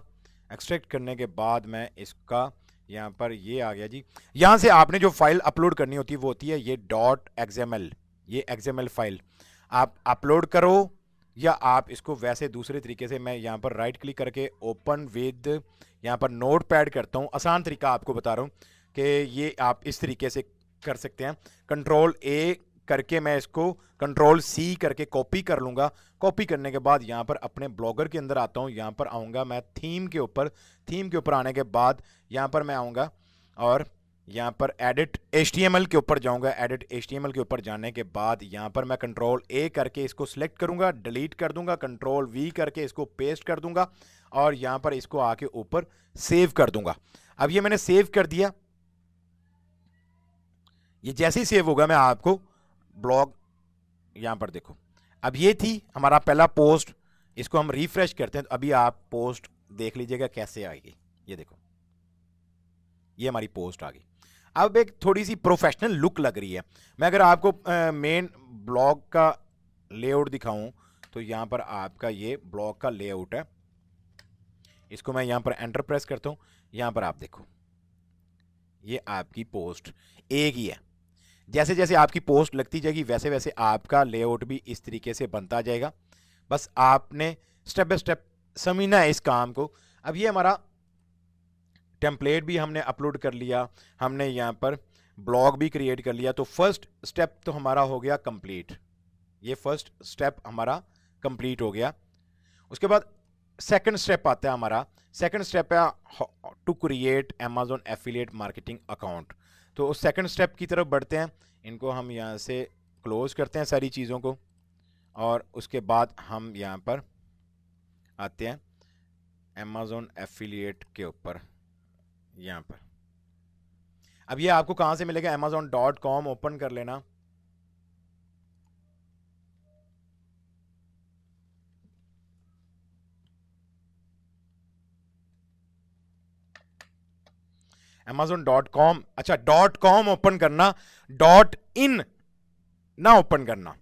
एक्सट्रैक्ट करने के बाद मैं इसका यहाँ पर ये आ गया जी। यहाँ से आपने जो फाइल अपलोड करनी होती है वो होती है ये .xml। ये XML फाइल आप अपलोड करो या आप इसको वैसे दूसरे तरीके से, मैं यहाँ पर राइट क्लिक करके ओपन विद, यहाँ पर नोट पैड करता हूँ। आसान तरीका आपको बता रहा हूँ कि ये आप इस तरीके से कर सकते हैं। कंट्रोल A करके मैं इसको कंट्रोल C करके कॉपी कर लूँगा। कॉपी करने के बाद यहाँ पर अपने ब्लॉगर के अंदर आता हूँ। यहाँ पर आऊँगा मैं थीम के ऊपर। थीम के ऊपर आने के बाद यहाँ पर मैं आऊँगा और यहाँ पर एडिट HTML के ऊपर जाऊँगा। एडिट HTML के ऊपर जाने के बाद यहाँ पर मैं कंट्रोल A करके इसको सिलेक्ट करूँगा, डिलीट कर दूँगा। कंट्रोल V करके इसको पेस्ट कर दूँगा और यहाँ पर इसको आके ऊपर सेव कर दूँगा। अब ये मैंने सेव कर दिया। ये जैसे ही सेव होगा मैं आपको ब्लॉग यहाँ पर देखो। अब ये थी हमारा पहला पोस्ट। इसको हम रिफ्रेश करते हैं तो अभी आप पोस्ट देख लीजिएगा कैसे आएगी। ये देखो, ये हमारी पोस्ट आ गई। अब एक थोड़ी सी प्रोफेशनल लुक लग रही है। मैं अगर आपको मेन ब्लॉग का लेआउट दिखाऊं तो यहाँ पर आपका ये ब्लॉग का लेआउट है। इसको मैं यहाँ पर एंटर प्रेस करता हूँ। यहाँ पर आप देखो, ये आपकी पोस्ट एक ही है। जैसे जैसे आपकी पोस्ट लगती जाएगी वैसे वैसे आपका लेआउट भी इस तरीके से बनता जाएगा। बस आपने स्टेप बाय स्टेप समझना है इस काम को। अब ये हमारा टेम्पलेट भी हमने अपलोड कर लिया, हमने यहाँ पर ब्लॉग भी क्रिएट कर लिया। तो फर्स्ट स्टेप तो हमारा हो गया कंप्लीट। ये फर्स्ट स्टेप हमारा कंप्लीट हो गया। उसके बाद सेकंड स्टेप आता है हमारा। सेकंड स्टेप है to create Amazon affiliate marketing account. तो उस सेकंड स्टेप की तरफ बढ़ते हैं। इनको हम यहाँ से क्लोज करते हैं सारी चीज़ों को और उसके बाद हम यहाँ पर आते हैं Amazon एफिलिएट के ऊपर। यहाँ पर अब ये आपको कहाँ से मिलेगा? Amazon.com ओपन कर लेना। Amazon.com। अच्छा, .com ओपन करना, .in ना ओपन करना।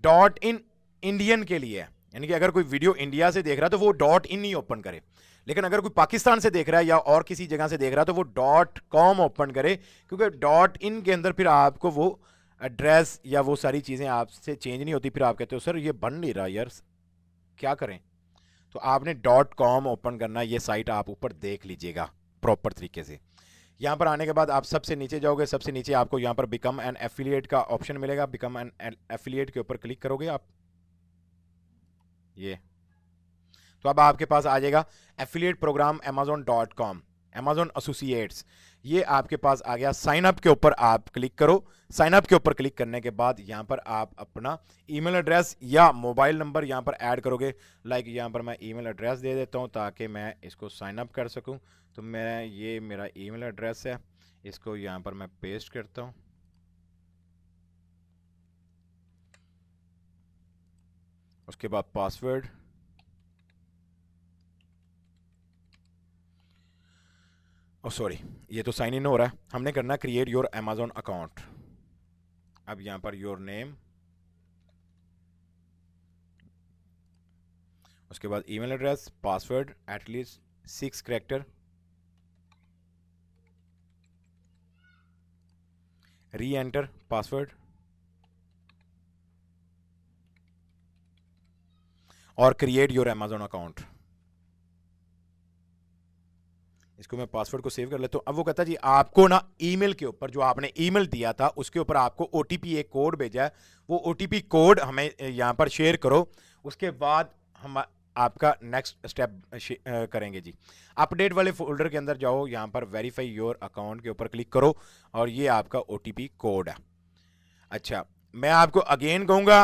.in इंडियन के लिए है, यानी कि अगर कोई वीडियो इंडिया से देख रहा है तो वो डॉट इन ही ओपन करे, लेकिन अगर कोई पाकिस्तान से देख रहा है या और किसी जगह से देख रहा है तो वो डॉट कॉम ओपन करे, क्योंकि डॉट इन के अंदर फिर आपको वो एड्रेस या वो सारी चीज़ें आपसे चेंज नहीं होती, फिर आप कहते हो सर ये बन नहीं रहा यार, क्या करें। तो आपने डॉट कॉम ओपन करना, ये साइट आप ऊपर देख लीजिएगा प्रॉपर तरीके से। यहाँ पर आने के बाद आप सबसे नीचे जाओगे, सबसे नीचे आपको यहाँ पर बिकम एन एफिलिएट का ऑप्शन मिलेगा। बिकम एन एफिलिएट के ऊपर क्लिक करोगे आप, ये तो अब आपके पास आ जाएगा affiliate programme amazon.com, Amazon associates, ये आपके पास आ गया। साइन अप के ऊपर आप क्लिक करो। साइन अप के ऊपर क्लिक करने के बाद यहाँ पर आप अपना ईमेल एड्रेस या मोबाइल नंबर यहाँ पर ऐड करोगे। लाइक यहाँ पर मैं ईमेल एड्रेस दे देता हूँ ताकि मैं इसको साइन अप कर सकूँ। तो ये मेरा ईमेल एड्रेस है, इसको यहाँ पर मैं पेस्ट करता हूँ। उसके बाद पासवर्ड, सॉरी ये तो साइन इन हो रहा है, हमने करना क्रिएट योर अमेजोन अकाउंट। अब यहां पर योर नेम, उसके बाद email address, password at least 6 character, री एंटर पासवर्ड और क्रिएट योर अमेजोन अकाउंट। इसको मैं पासवर्ड को सेव कर लेता हूं। अब वो कहता है जी आपको ना ईमेल के ऊपर, जो आपने ईमेल दिया था उसके ऊपर आपको ओटीपी एक कोड भेजा है, वो ओटीपी कोड हमें यहां पर शेयर करो। उसके बाद हम आपका नेक्स्ट स्टेप करेंगे जी। अपडेट वाले फोल्डर के अंदर जाओ, यहां पर वेरीफाई योर अकाउंट के ऊपर क्लिक करो और ये आपका ओटीपी कोड है। अच्छा, मैं आपको अगेन कहूंगा,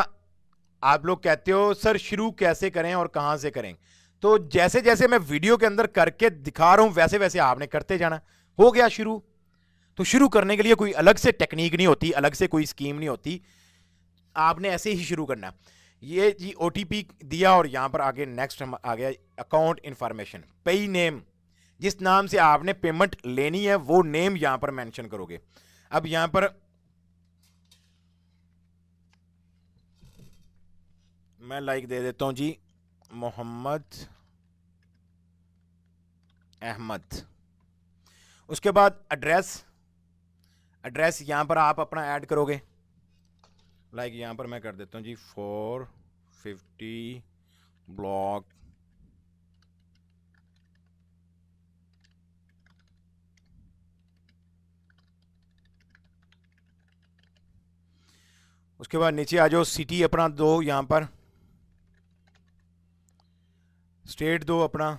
आप लोग कहते हो सर शुरू कैसे करें और कहां से करें, तो जैसे जैसे मैं वीडियो के अंदर करके दिखा रहा हूं वैसे वैसे आपने करते जाना। हो गया शुरू। तो शुरू करने के लिए कोई अलग से टेक्निक नहीं होती, अलग से कोई स्कीम नहीं होती, आपने ऐसे ही शुरू करना। ये जी ओटीपी दिया और यहां पर आगे नेक्स्ट हम आ गया अकाउंट इंफॉर्मेशन, पे नेम, जिस नाम से आपने पेमेंट लेनी है वो नेम यहां पर मेंशन करोगे। अब यहां पर मैं लाइक दे देता हूं जी मोहम्मद अहमद। उसके बाद एड्रेस, एड्रेस यहां पर आप अपना ऐड करोगे। लाइक यहां पर मैं कर देता हूं जी 450 ब्लॉक उसके बाद नीचे आ जाओ, सिटी अपना दो, यहां पर स्टेट दो अपना,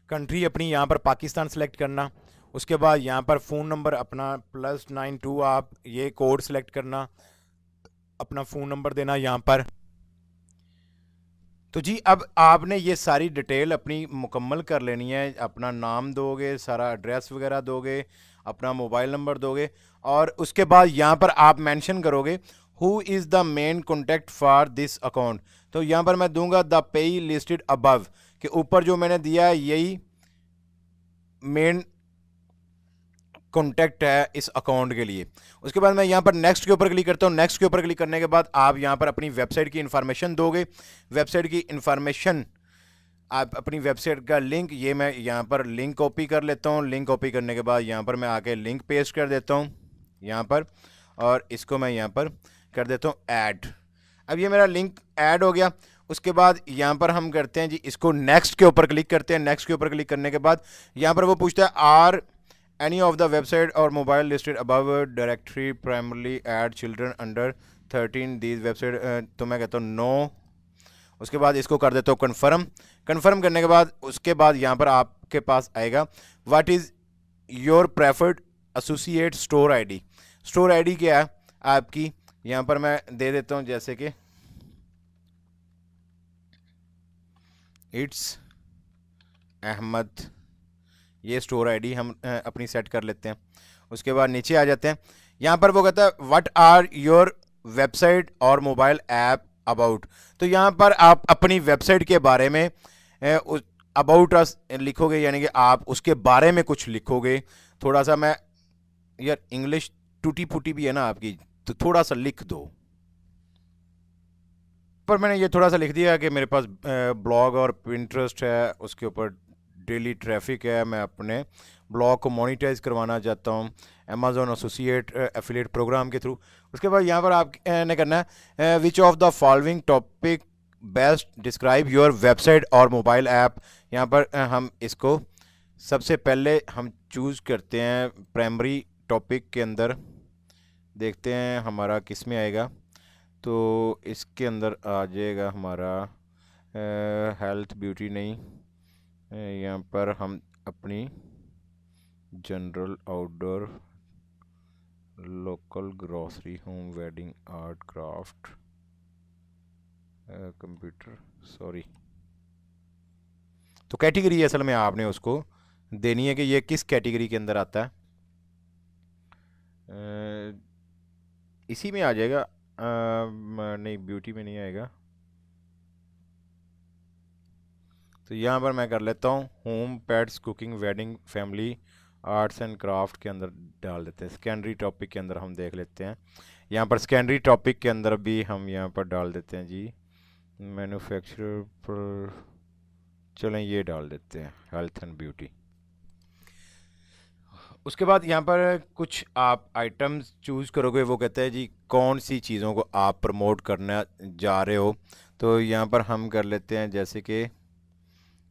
कंट्री अपनी यहां पर पाकिस्तान सेलेक्ट करना। उसके बाद यहां पर फ़ोन नंबर अपना +92, आप ये कोड सेलेक्ट करना, अपना फ़ोन नंबर देना यहां पर। तो जी अब आपने ये सारी डिटेल अपनी मुकम्मल कर लेनी है। अपना नाम दोगे, सारा एड्रेस वगैरह दोगे, अपना मोबाइल नंबर दोगे और उसके बाद यहाँ पर आप मेंशन करोगे who is the main contact for this account. तो यहाँ पर मैं दूंगा द पेई लिस्टेड अबव, के ऊपर जो मैंने दिया है यही मेन कॉन्टैक्ट है इस अकाउंट के लिए। उसके बाद मैं यहाँ पर नेक्स्ट के ऊपर क्लिक करता हूँ। नेक्स्ट के ऊपर क्लिक करने के बाद आप यहाँ पर अपनी वेबसाइट की इंफॉर्मेशन दोगे। वेबसाइट की इंफॉर्मेशन, आप अपनी वेबसाइट का लिंक, ये मैं यहाँ पर लिंक कॉपी कर लेता हूँ। लिंक कॉपी करने के बाद यहाँ पर मैं आके लिंक पेस्ट कर देता हूँ यहाँ पर, और इसको मैं यहाँ पर कर देता हूँ ऐड। अब ये मेरा लिंक ऐड हो गया। उसके बाद यहाँ पर हम करते हैं जी, इसको नेक्स्ट के ऊपर क्लिक करते हैं। नेक्स्ट के ऊपर क्लिक करने के बाद यहाँ पर वो पूछता है are any of the website or mobile listed above directory primarily add children under 13 these website, तो मैं कहता हूँ नो। उसके बाद इसको कर देता हूँ कन्फर्म। कन्फर्म करने के बाद उसके बाद यहाँ पर आपके पास आएगा what is your preferred associate store ID. Store ID क्या है आपकी, यहाँ पर मैं दे देता हूँ जैसे कि इट्स अहमद, ये स्टोर आईडी हम अपनी सेट कर लेते हैं। उसके बाद नीचे आ जाते हैं। यहाँ पर वो कहता है व्हाट आर योर वेबसाइट और मोबाइल ऐप अबाउट। तो यहाँ पर आप अपनी वेबसाइट के बारे में अबाउट अस लिखोगे, यानी कि आप उसके बारे में कुछ लिखोगे। थोड़ा सा मैं यार इंग्लिश टूटी फूटी भी है ना आपकी, तो थोड़ा सा लिख दो। ऊपर मैंने ये थोड़ा सा लिख दिया कि मेरे पास ब्लॉग और पिंटरेस्ट है, उसके ऊपर डेली ट्रैफिक है, मैं अपने ब्लॉग को मोनिटाइज करवाना चाहता हूँ अमेजोन एसोसिएट एफिलिएट प्रोग्राम के थ्रू। उसके बाद यहाँ पर आपने करना है which of the following topic best describe your website और मोबाइल ऐप। यहाँ पर हम इसको सबसे पहले हम चूज़ करते हैं प्राइमरी टॉपिक के अंदर, देखते हैं हमारा किस में आएगा। तो इसके अंदर आ जाएगा हमारा हेल्थ ब्यूटी नहीं, यहाँ पर हम अपनी general outdoor local grocery home wedding art craft computer sorry. तो कैटेगरी असल में आपने उसको देनी है कि ये किस कैटेगरी के अंदर आता है, इसी में आ जाएगा। नहीं, ब्यूटी में नहीं आएगा। तो यहाँ पर मैं कर लेता हूँ home, pets, cooking, wedding, family, arts and craft के अंदर डाल देते हैं। सेकेंडरी टॉपिक के अंदर हम देख लेते हैं, यहाँ पर सेकेंडरी टॉपिक के अंदर भी हम यहाँ पर डाल देते हैं जी मैन्युफैक्चरर पर, चलें ये डाल देते हैं हेल्थ एंड ब्यूटी। उसके बाद यहाँ पर कुछ आप आइटम्स चूज़ करोगे, वो कहते हैं जी कौन सी चीज़ों को आप प्रमोट करना जा रहे हो। तो यहाँ पर हम कर लेते हैं जैसे कि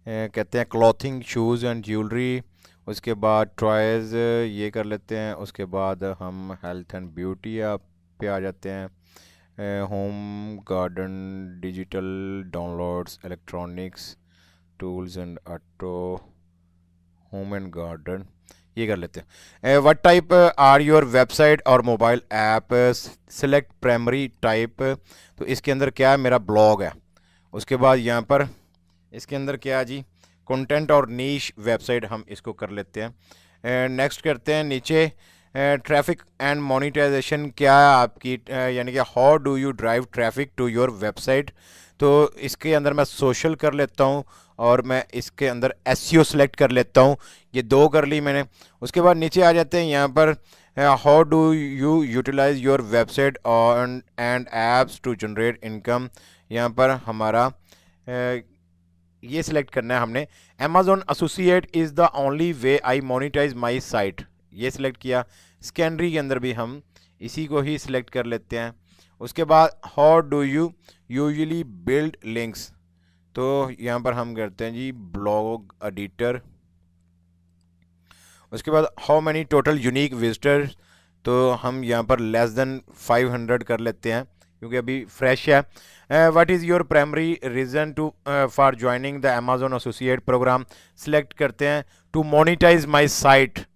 कहते हैं क्लॉथिंग, शूज़ एंड ज्वेलरी, उसके बाद टॉयज़ ये कर लेते हैं। उसके बाद हम हेल्थ एंड ब्यूटी आप पे आ जाते हैं, home garden, digital downloads, electronics, tools and auto, home and garden ये कर लेते हैं। What type are your website और mobile app, select primary type. तो इसके अंदर क्या है, मेरा ब्लॉग है। उसके बाद यहाँ पर इसके अंदर क्या है जी कंटेंट और नीश वेबसाइट, हम इसको कर लेते हैं। नेक्स्ट करते हैं नीचे ट्रैफिक एंड मोनेटाइजेशन क्या है आपकी, यानी कि how do you drive traffic to your website. तो इसके अंदर मैं सोशल कर लेता हूँ और मैं इसके अंदर एसईओ सेलेक्ट कर लेता हूँ, ये दो कर ली मैंने। उसके बाद नीचे आ जाते हैं यहाँ पर how do you utilise your website on and apps to generate income. यहाँ पर हमारा ये सिलेक्ट करना है हमने, Amazon associate is the only way I monetise my site, ये सिलेक्ट किया। सेकेंडरी के अंदर भी हम इसी को ही सिलेक्ट कर लेते हैं। उसके बाद how do you usually build links, तो यहाँ पर हम करते हैं जी ब्लॉग एडिटर। उसके बाद how many total unique visitors, तो हम यहाँ पर लेस देन 500 कर लेते हैं क्योंकि अभी फ्रेश है। What is your primary reason to for joining the Amazon associate program, select करते हैं टू मोनिटाइज माई साइट,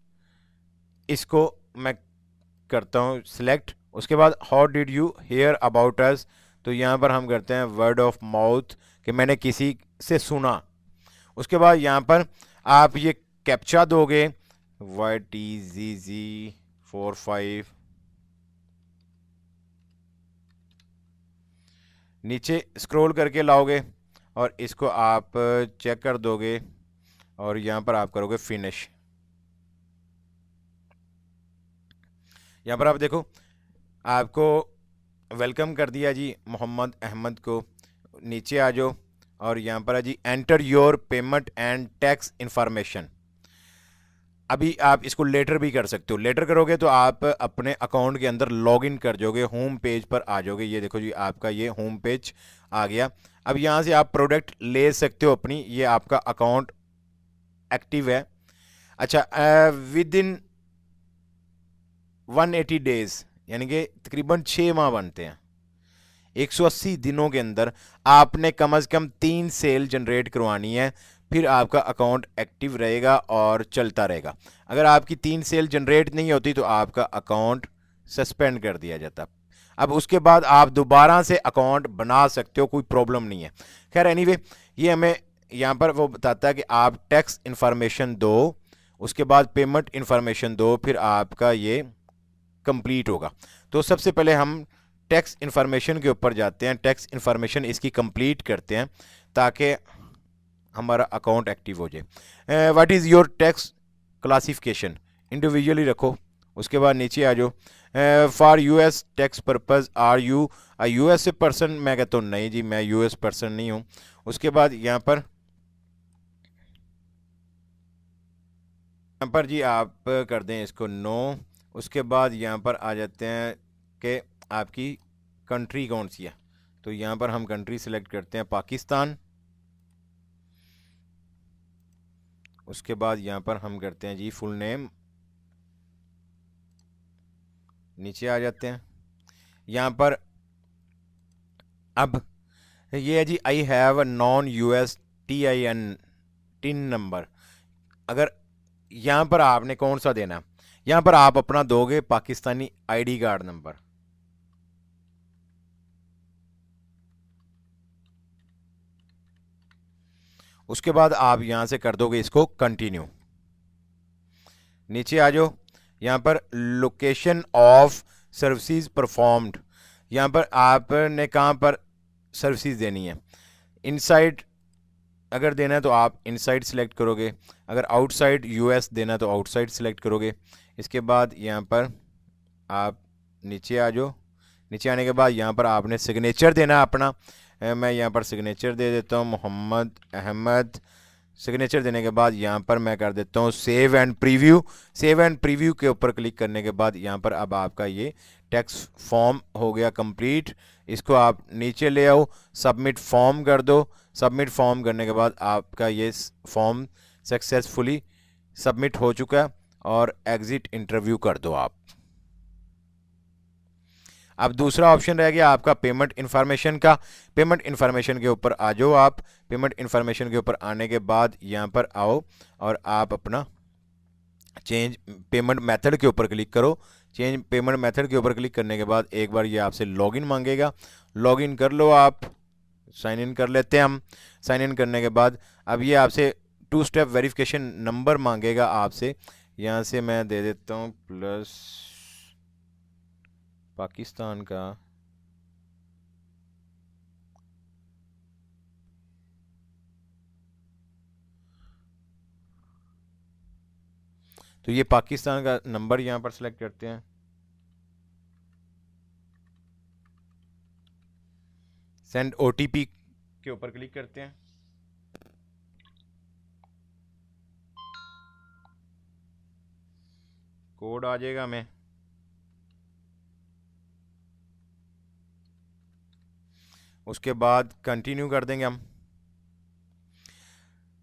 इसको मैं करता हूँ सिलेक्ट। उसके बाद how did you hear about us, तो यहाँ पर हम करते हैं वर्ड ऑफ माउथ कि मैंने किसी से सुना। उसके बाद यहाँ पर आप ये कैप्चा दोगे YTZZ45, नीचे स्क्रॉल करके लाओगे और इसको आप चेक कर दोगे और यहाँ पर आप करोगे फिनिश। यहाँ पर आप देखो आपको वेलकम कर दिया जी मोहम्मद अहमद को। नीचे आ जाओ और यहाँ पर है जी enter your payment and tax information. अभी आप इसको लेटर भी कर सकते हो, लेटर करोगे तो आप अपने अकाउंट के अंदर लॉगिन कर जाओगे, होम पेज पर आ जाओगे। ये देखो जी आपका ये होम पेज आ गया। अब यहाँ से आप प्रोडक्ट ले सकते हो अपनी, ये आपका अकाउंट एक्टिव है। अच्छा, विद इन 180 डेज यानी कि तकरीबन 6 माह बनते हैं, 180 दिनों के अंदर आपने कम से कम 3 सेल जनरेट करवानी है, फिर आपका अकाउंट एक्टिव रहेगा और चलता रहेगा। अगर आपकी 3 सेल जनरेट नहीं होती तो आपका अकाउंट सस्पेंड कर दिया जाता। अब उसके बाद आप दोबारा से अकाउंट बना सकते हो, कोई प्रॉब्लम नहीं है। खैर एनीवे, ये हमें यहाँ पर वो बताता है कि आप टैक्स इन्फॉर्मेशन दो, उसके बाद पेमेंट इन्फॉर्मेशन दो, फिर आपका ये कंप्लीट होगा। तो सबसे पहले हम टैक्स इन्फॉर्मेशन के ऊपर जाते हैं, टैक्स इन्फॉर्मेशन इसकी कंप्लीट करते हैं ताकि हमारा अकाउंट एक्टिव हो जाए। What is your tax classification, individually रखो, उसके बाद नीचे आ जाओ, for US tax purpose are you a US person, मैं कहता हूँ नहीं जी मैं यूएस पर्सन नहीं हूँ। उसके बाद यहाँ पर जी आप कर दें इसको नो। उसके बाद यहाँ पर आ जाते हैं कि आपकी कंट्री कौन सी है, तो यहाँ पर हम कंट्री सिलेक्ट करते हैं पाकिस्तान। उसके बाद यहाँ पर हम करते हैं जी फुल नेम, नीचे आ जाते हैं। यहाँ पर अब ये है जी I have a non US TIN TIN number. अगर यहाँ पर आपने कौन सा देना, यहाँ पर आप अपना दोगे पाकिस्तानी ID कार्ड नंबर। उसके बाद आप यहाँ से कर दोगे इसको कंटिन्यू। नीचे आ जाओ, यहाँ पर लोकेशन ऑफ सर्विसेज परफॉर्म्ड, यहाँ पर आपने कहाँ पर सर्विसेज देनी है। इनसाइड अगर देना है तो आप इनसाइड सिलेक्ट करोगे, अगर आउटसाइड US देना है तो आउटसाइड सिलेक्ट करोगे। इसके बाद यहाँ पर आप नीचे आ जाओ, नीचे आने के बाद यहाँ पर आपने सिग्नेचर देना है अपना। मैं यहाँ पर सिग्नेचर दे देता हूँ मोहम्मद अहमद। सिग्नेचर देने के बाद यहाँ पर मैं कर देता हूँ save and preview. Save and preview के ऊपर क्लिक करने के बाद यहाँ पर अब आपका ये टैक्स फॉर्म हो गया कंप्लीट। इसको आप नीचे ले आओ, सबमिट फॉर्म कर दो। सबमिट फॉर्म करने के बाद आपका ये फॉर्म सक्सेसफुली सबमिट हो चुका है और एग्जिट इंटरव्यू कर दो आप। अब दूसरा ऑप्शन रह गया आपका पेमेंट इन्फॉर्मेशन का। पेमेंट इन्फॉर्मेशन के ऊपर आ जाओ आप। पेमेंट इन्फॉर्मेशन के ऊपर आने के बाद यहाँ पर आओ और आप अपना चेंज पेमेंट मेथड के ऊपर क्लिक करो। चेंज पेमेंट मेथड के ऊपर क्लिक करने के बाद एक बार ये आपसे लॉगिन मांगेगा, लॉगिन कर लो आप। साइन इन कर लेते हैं हम। साइन इन करने के बाद अब ये आपसे 2 स्टेप वेरिफिकेशन नंबर मांगेगा आपसे। यहाँ से मैं दे देता हूँ प्लस पाकिस्तान का तो ये पाकिस्तान का नंबर यहाँ पर सेलेक्ट करते हैं। सेंड OTP के ऊपर क्लिक करते हैं। कोड आ जाएगा हमें। उसके बाद कंटिन्यू कर देंगे हम।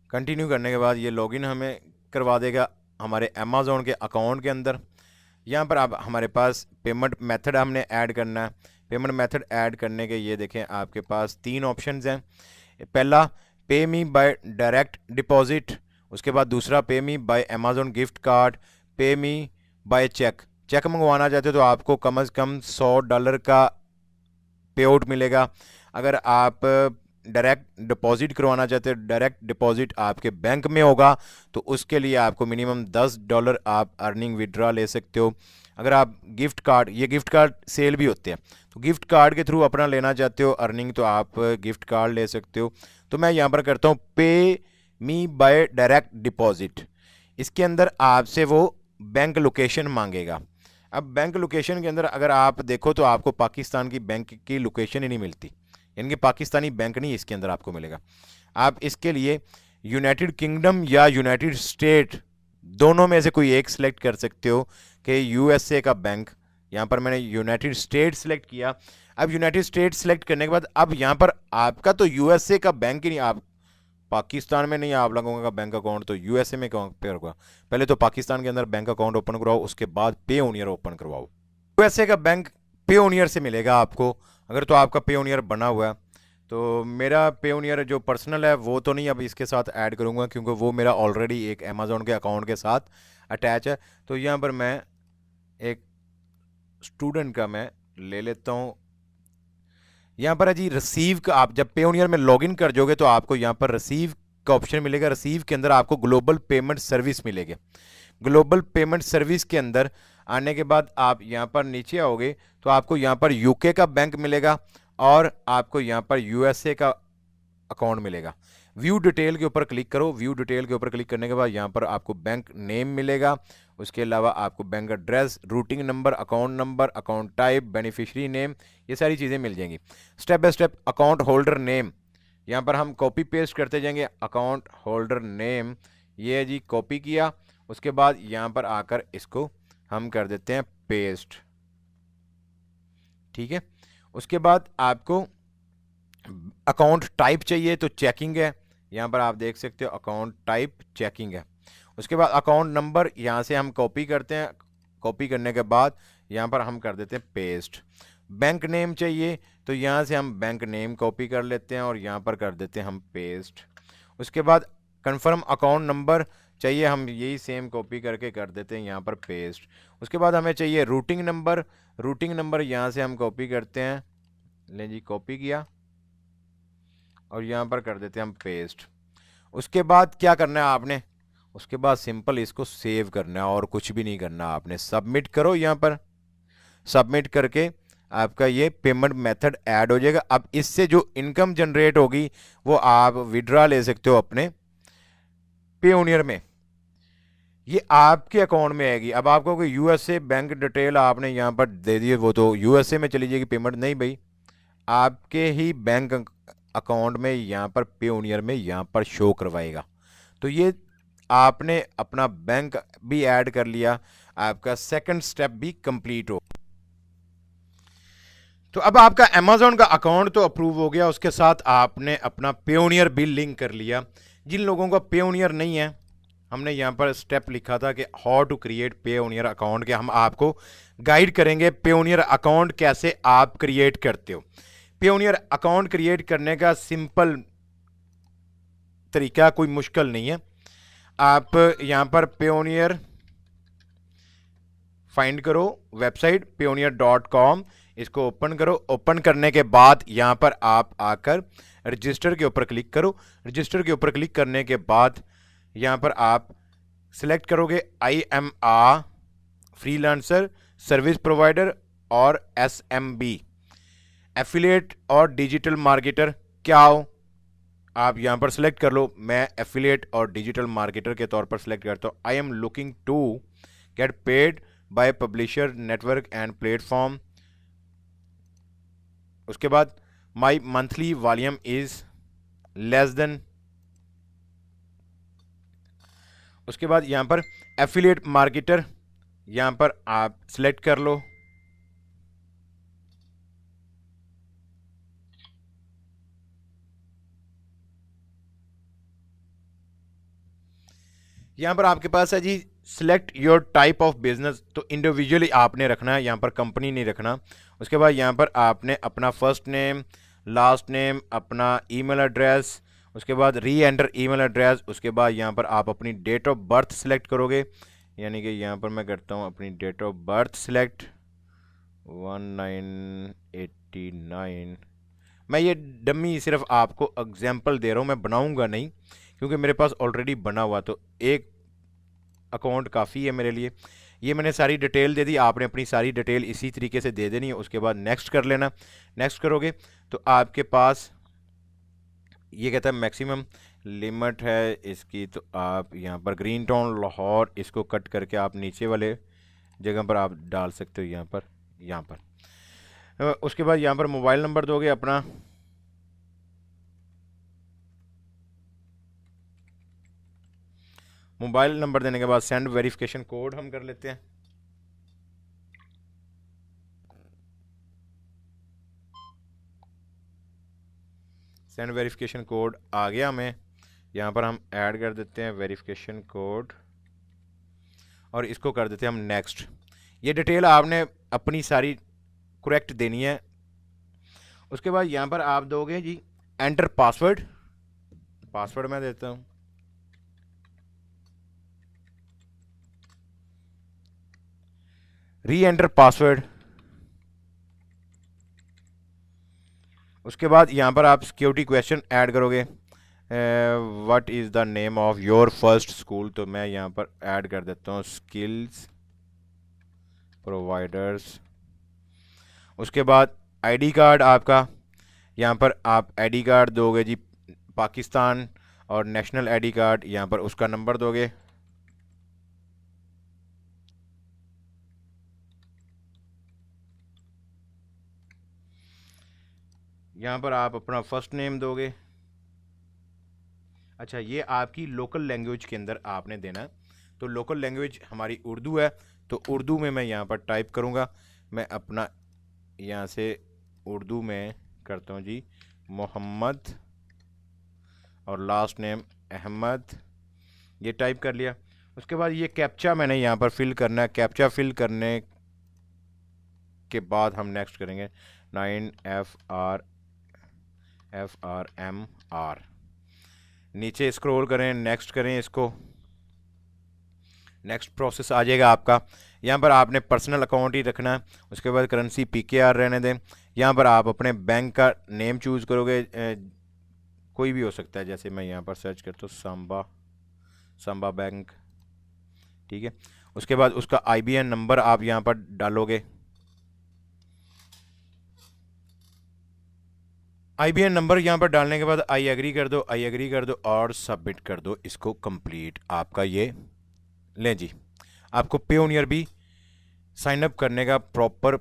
कंटिन्यू करने के बाद ये लॉगिन हमें करवा देगा हमारे अमेज़ॉन के अकाउंट के अंदर। यहाँ पर अब हमारे पास पेमेंट मेथड हमने ऐड करना है। पेमेंट मेथड ऐड करने के ये देखें आपके पास 3 ऑप्शंस हैं। पहला पे मी बाय डायरेक्ट डिपॉजिट, उसके बाद दूसरा पे मी बाय अमेज़ॉन गिफ्ट कार्ड, पे मी बाय चेक। चेक मंगवाना चाहते हो तो आपको कम से कम $100 का पे आउट मिलेगा। अगर आप डायरेक्ट डिपॉजिट करवाना चाहते हो, डायरेक्ट डिपॉजिट आपके बैंक में होगा तो उसके लिए आपको मिनिमम $10 आप अर्निंग विड्रा ले सकते हो। अगर आप गिफ्ट कार्ड, ये गिफ्ट कार्ड सेल भी होते हैं, तो गिफ्ट कार्ड के थ्रू अपना लेना चाहते हो अर्निंग तो आप गिफ्ट कार्ड ले सकते हो। तो मैं यहाँ पर करता हूँ पे मी बाय डायरेक्ट डिपॉजिट। इसके अंदर आपसे वो बैंक लोकेशन मांगेगा। अब बैंक लोकेशन के अंदर अगर आप देखो तो आपको पाकिस्तान की बैंक की लोकेशन ही नहीं मिलती, यानी कि पाकिस्तानी बैंक नहीं इसके अंदर आपको मिलेगा। आप इसके लिए यूनाइटेड किंगडम या यूनाइटेड स्टेट दोनों में से कोई एक सिलेक्ट कर सकते हो कि USA का बैंक। यहाँ पर मैंने यूनाइटेड स्टेट सिलेक्ट किया। अब यूनाइटेड स्टेट सिलेक्ट करने के बाद अब यहाँ पर आपका तो USA का बैंक ही नहीं, आप पाकिस्तान में नहीं आप लोगों का बैंक अकाउंट तो USA में कहाँ पे होगा। पहले तो पाकिस्तान के अंदर बैंक अकाउंट ओपन करवाओ, उसके बाद पेओनियर ओपन करवाओ। USA का बैंक पेओनियर से मिलेगा आपको, अगर तो आपका पेओनियर बना हुआ है। तो मेरा पेओनियर जो पर्सनल है वो तो नहीं अब इसके साथ ऐड करूँगा क्योंकि वो मेरा ऑलरेडी एक अमेज़ॉन के अकाउंट के साथ अटैच है। तो यहाँ पर मैं एक स्टूडेंट का मैं ले लेता हूँ। यहाँ पर है जी रिसीव का, आप जब पेओनियर में लॉगिन कर जाओगे तो आपको यहाँ पर रिसीव का ऑप्शन मिलेगा। रिसीव के अंदर आपको ग्लोबल पेमेंट सर्विस मिलेगी। ग्लोबल पेमेंट सर्विस के अंदर आने के बाद आप यहाँ पर नीचे आओगे तो आपको यहाँ पर UK का बैंक मिलेगा और आपको यहाँ पर USA का अकाउंट मिलेगा। व्यू डिटेल के ऊपर क्लिक करो। व्यू डिटेल के ऊपर क्लिक करने के बाद यहाँ पर आपको बैंक नेम मिलेगा, उसके अलावा आपको bank address, routing number, account type, beneficiary name, ये सारी चीज़ें मिल जाएंगी। Step by step account holder name, यहाँ पर हम कॉपी पेस्ट करते जाएंगे। अकाउंट होल्डर नेम ये है जी, कॉपी किया। उसके बाद यहाँ पर आकर इसको हम कर देते हैं पेस्ट, ठीक है। उसके बाद आपको अकाउंट टाइप चाहिए तो चेकिंग है, यहाँ पर आप देख सकते हो अकाउंट टाइप चेकिंग है। उसके बाद अकाउंट नंबर यहाँ से हम कॉपी करते हैं, कॉपी करने के बाद यहाँ पर हम कर देते हैं पेस्ट। बैंक नेम चाहिए तो यहाँ से हम बैंक नेम कॉपी कर लेते हैं और यहाँ पर कर देते हैं हम पेस्ट। उसके बाद कंफर्म अकाउंट नंबर चाहिए, हम यही सेम कॉपी करके कर देते हैं यहाँ पर पेस्ट। उसके बाद हमें चाहिए रूटिंग नंबर, रूटिंग नंबर यहाँ से हम कॉपी करते हैं, लें जी कॉपी किया और यहाँ पर कर देते हैं हम पेस्ट। उसके बाद क्या करना है आपने, उसके बाद सिंपल इसको सेव करना है और कुछ भी नहीं करना आपने। सबमिट करो, यहाँ पर सबमिट करके आपका ये पेमेंट मेथड ऐड हो जाएगा। अब इससे जो इनकम जनरेट होगी वो आप विड्रॉ ले सकते हो अपने पेयोनियर में, ये आपके अकाउंट में आएगी। अब आपको कोई यूएसए बैंक डिटेल आपने यहाँ पर दे दी, वो तो यूएसए में चली जाएगी पेमेंट, नहीं भाई, आपके ही बैंक अकाउंट में यहाँ पर पेयोनियर में यहाँ पर शो करवाएगा। तो ये आपने अपना बैंक भी ऐड कर लिया, आपका सेकंड स्टेप भी कंप्लीट हो। तो अब आपका अमेजोन का अकाउंट तो अप्रूव हो गया, उसके साथ आपने अपना पेयोनियर भी लिंक कर लिया। जिन लोगों का पेयोनियर नहीं है, हमने यहाँ पर स्टेप लिखा था कि how to create Payoneer account, के हम आपको गाइड करेंगे पेयोनियर अकाउंट कैसे आप क्रिएट करते हो। पेयोनियर अकाउंट क्रिएट करने का सिंपल तरीका, कोई मुश्किल नहीं है। आप यहाँ पर पेयोनियर फाइंड करो, वेबसाइट payoneer.com, इसको ओपन करो। ओपन करने के बाद यहाँ पर आप आकर रजिस्टर के ऊपर क्लिक करो। रजिस्टर के ऊपर क्लिक करने के बाद यहाँ पर आप सिलेक्ट करोगे I am a freelancer, service provider और SMB, एफिलिएट और डिजिटल मार्केटर क्या हो, आप यहाँ पर सिलेक्ट कर लो। मैं एफिलिएट और डिजिटल मार्केटर के तौर पर सिलेक्ट करता हूँ। I am looking to get paid by publisher network and platform. उसके बाद my monthly volume is less than, उसके बाद यहाँ पर एफिलिएट मार्केटर यहाँ पर आप सिलेक्ट कर लो। यहाँ पर आपके पास है जी select your type of business, तो इंडिविजुअली आपने रखना है, यहाँ पर कंपनी नहीं रखना। उसके बाद यहाँ पर आपने अपना फर्स्ट नेम, लास्ट नेम, अपना ईमेल एड्रेस, उसके बाद री एंटर ईमेल एड्रेस। उसके बाद यहाँ पर आप अपनी डेट ऑफ बर्थ सिलेक्ट करोगे, यानी कि यहाँ पर मैं करता हूँ अपनी डेट ऑफ बर्थ सिलेक्ट 1989। मैं ये डमी सिर्फ आपको एग्जाम्पल दे रहा हूँ, मैं बनाऊँगा नहीं क्योंकि मेरे पास ऑलरेडी बना हुआ, तो एक अकाउंट काफ़ी है मेरे लिए। ये मैंने सारी डिटेल दे दी, आपने अपनी सारी डिटेल इसी तरीके से दे देनी है। उसके बाद नेक्स्ट कर लेना। नेक्स्ट करोगे तो आपके पास ये कहता है मैक्सिमम लिमिट है इसकी, तो आप यहाँ पर ग्रीन टाउन लाहौर इसको कट करके आप नीचे वाले जगह पर आप डाल सकते हो, यहाँ पर। उसके बाद यहाँ पर मोबाइल नंबर दोगे अपना, मोबाइल नंबर देने के बाद सेंड वेरिफिकेशन कोड हम कर लेते हैं। सेंड वेरिफिकेशन कोड आ गया हमें, यहाँ पर हम ऐड कर देते हैं वेरिफिकेशन कोड और इसको कर देते हैं हम नेक्स्ट। ये डिटेल आपने अपनी सारी करेक्ट देनी है। उसके बाद यहाँ पर आप दोगे जी एंटर पासवर्ड, पासवर्ड मैं देता हूँ, री एंटर पासवर्ड। उसके बाद यहाँ पर आप सिक्योरिटी क्वेश्चन ऐड करोगे, what is the name of your first school, तो मैं यहाँ पर ऐड कर देता हूँ स्किल्स प्रोवाइडर्स। उसके बाद आईडी कार्ड आपका, यहाँ पर आप आईडी कार्ड दोगे जी पाकिस्तान और नेशनल आईडी कार्ड, यहाँ पर उसका नंबर दोगे। यहाँ पर आप अपना फर्स्ट नेम दोगे। अच्छा, ये आपकी लोकल लैंग्वेज के अंदर आपने देना है। तो लोकल लैंग्वेज हमारी उर्दू है, तो उर्दू में मैं यहाँ पर टाइप करूँगा। मैं अपना यहाँ से उर्दू में करता हूँ जी मोहम्मद और लास्ट नेम अहमद, ये टाइप कर लिया। उसके बाद ये कैप्चा मैंने यहाँ पर फिल करना है। कैप्चा फिल करने के बाद हम नेक्स्ट करेंगे 9FRMR। नीचे स्क्रॉल करें, नेक्स्ट करें इसको, नेक्स्ट प्रोसेस आ जाएगा आपका। यहाँ पर आपने पर्सनल अकाउंट ही रखना है। उसके बाद करेंसी PKR रहने दें। यहाँ पर आप अपने बैंक का नेम चूज़ करोगे, कोई भी हो सकता है। जैसे मैं यहाँ पर सर्च करता हूँ सांबा बैंक, ठीक है। उसके बाद उसका IBN नंबर आप यहाँ पर डालोगे। IBN नंबर यहाँ पर डालने के बाद आई एग्री कर दो और सबमिट कर दो इसको कंप्लीट। आपका ये लें जी, आपको पेओनियर भी साइन अप करने का प्रॉपर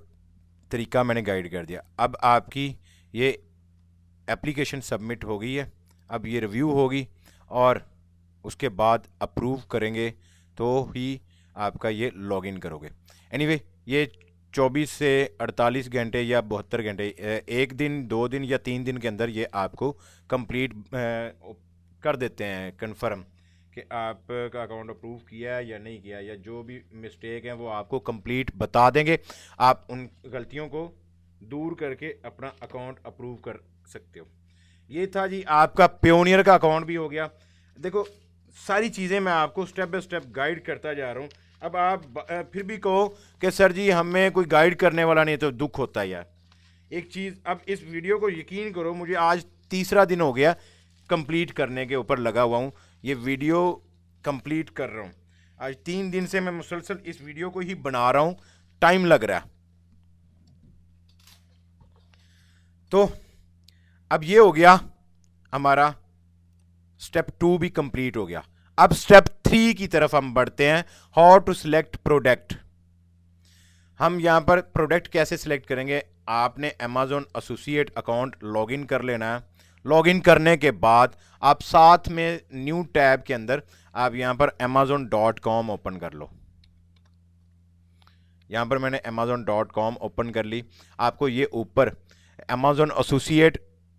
तरीका मैंने गाइड कर दिया। अब आपकी ये एप्लीकेशन सबमिट हो गई है। अब ये रिव्यू होगी और उसके बाद अप्रूव करेंगे तो ही आपका ये लॉगिन करोगे। एनीवे, ये 24 से 48 घंटे या 72 घंटे, एक दिन 2 दिन या 3 दिन के अंदर ये आपको कंप्लीट कर देते हैं कंफर्म कि आपका अकाउंट अप्रूव किया है या नहीं किया, या जो भी मिस्टेक है वो आपको कंप्लीट बता देंगे। आप उन गलतियों को दूर करके अपना अकाउंट अप्रूव कर सकते हो। ये था जी आपका पेओनियर का अकाउंट भी हो गया। देखो, सारी चीज़ें मैं आपको स्टेप बाय स्टेप गाइड करता जा रहा हूँ। अब आप फिर भी कहो कि सर जी हमें कोई गाइड करने वाला नहीं, तो दुख होता है यार। एक चीज़, अब इस वीडियो को यकीन करो, मुझे आज 3रा दिन हो गया कंप्लीट करने के ऊपर लगा हुआ हूँ। ये वीडियो कंप्लीट कर रहा हूँ आज 3 दिन से, मैं मुसलसल इस वीडियो को ही बना रहा हूँ, टाइम लग रहा है। तो अब ये हो गया हमारा स्टेप 2 भी कंप्लीट हो गया। अब स्टेप 3 की तरफ हम बढ़ते हैं, हाउ टू सिलेक्ट प्रोडक्ट। हम यहां पर प्रोडक्ट कैसे सिलेक्ट करेंगे, आपने अमेजोन एसोसिएट अकाउंट लॉगिन कर लेना है। लॉगिन करने के बाद आप साथ में न्यू टैब के अंदर आप यहां पर amazon.com ओपन कर लो। यहां पर मैंने amazon.com ओपन कर ली। आपको ये ऊपर अमेजोन एसोसिएट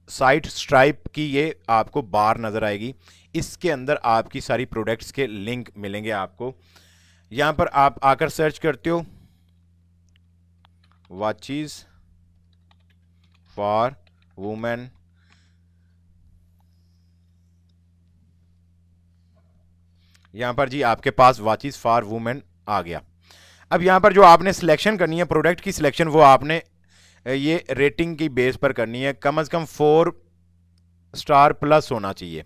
साइट स्ट्राइप की ये आपको बार नजर आएगी। इसके अंदर आपकी सारी प्रोडक्ट्स के लिंक मिलेंगे आपको। यहां पर आप आकर सर्च करते हो वॉचेस फॉर वुमेन, यहां पर जी आपके पास वॉचेस फॉर वुमेन आ गया। अब यहां पर जो आपने सिलेक्शन करनी है प्रोडक्ट की सिलेक्शन, वो आपने ये रेटिंग की बेस पर करनी है। कम से कम 4 स्टार प्लस होना चाहिए।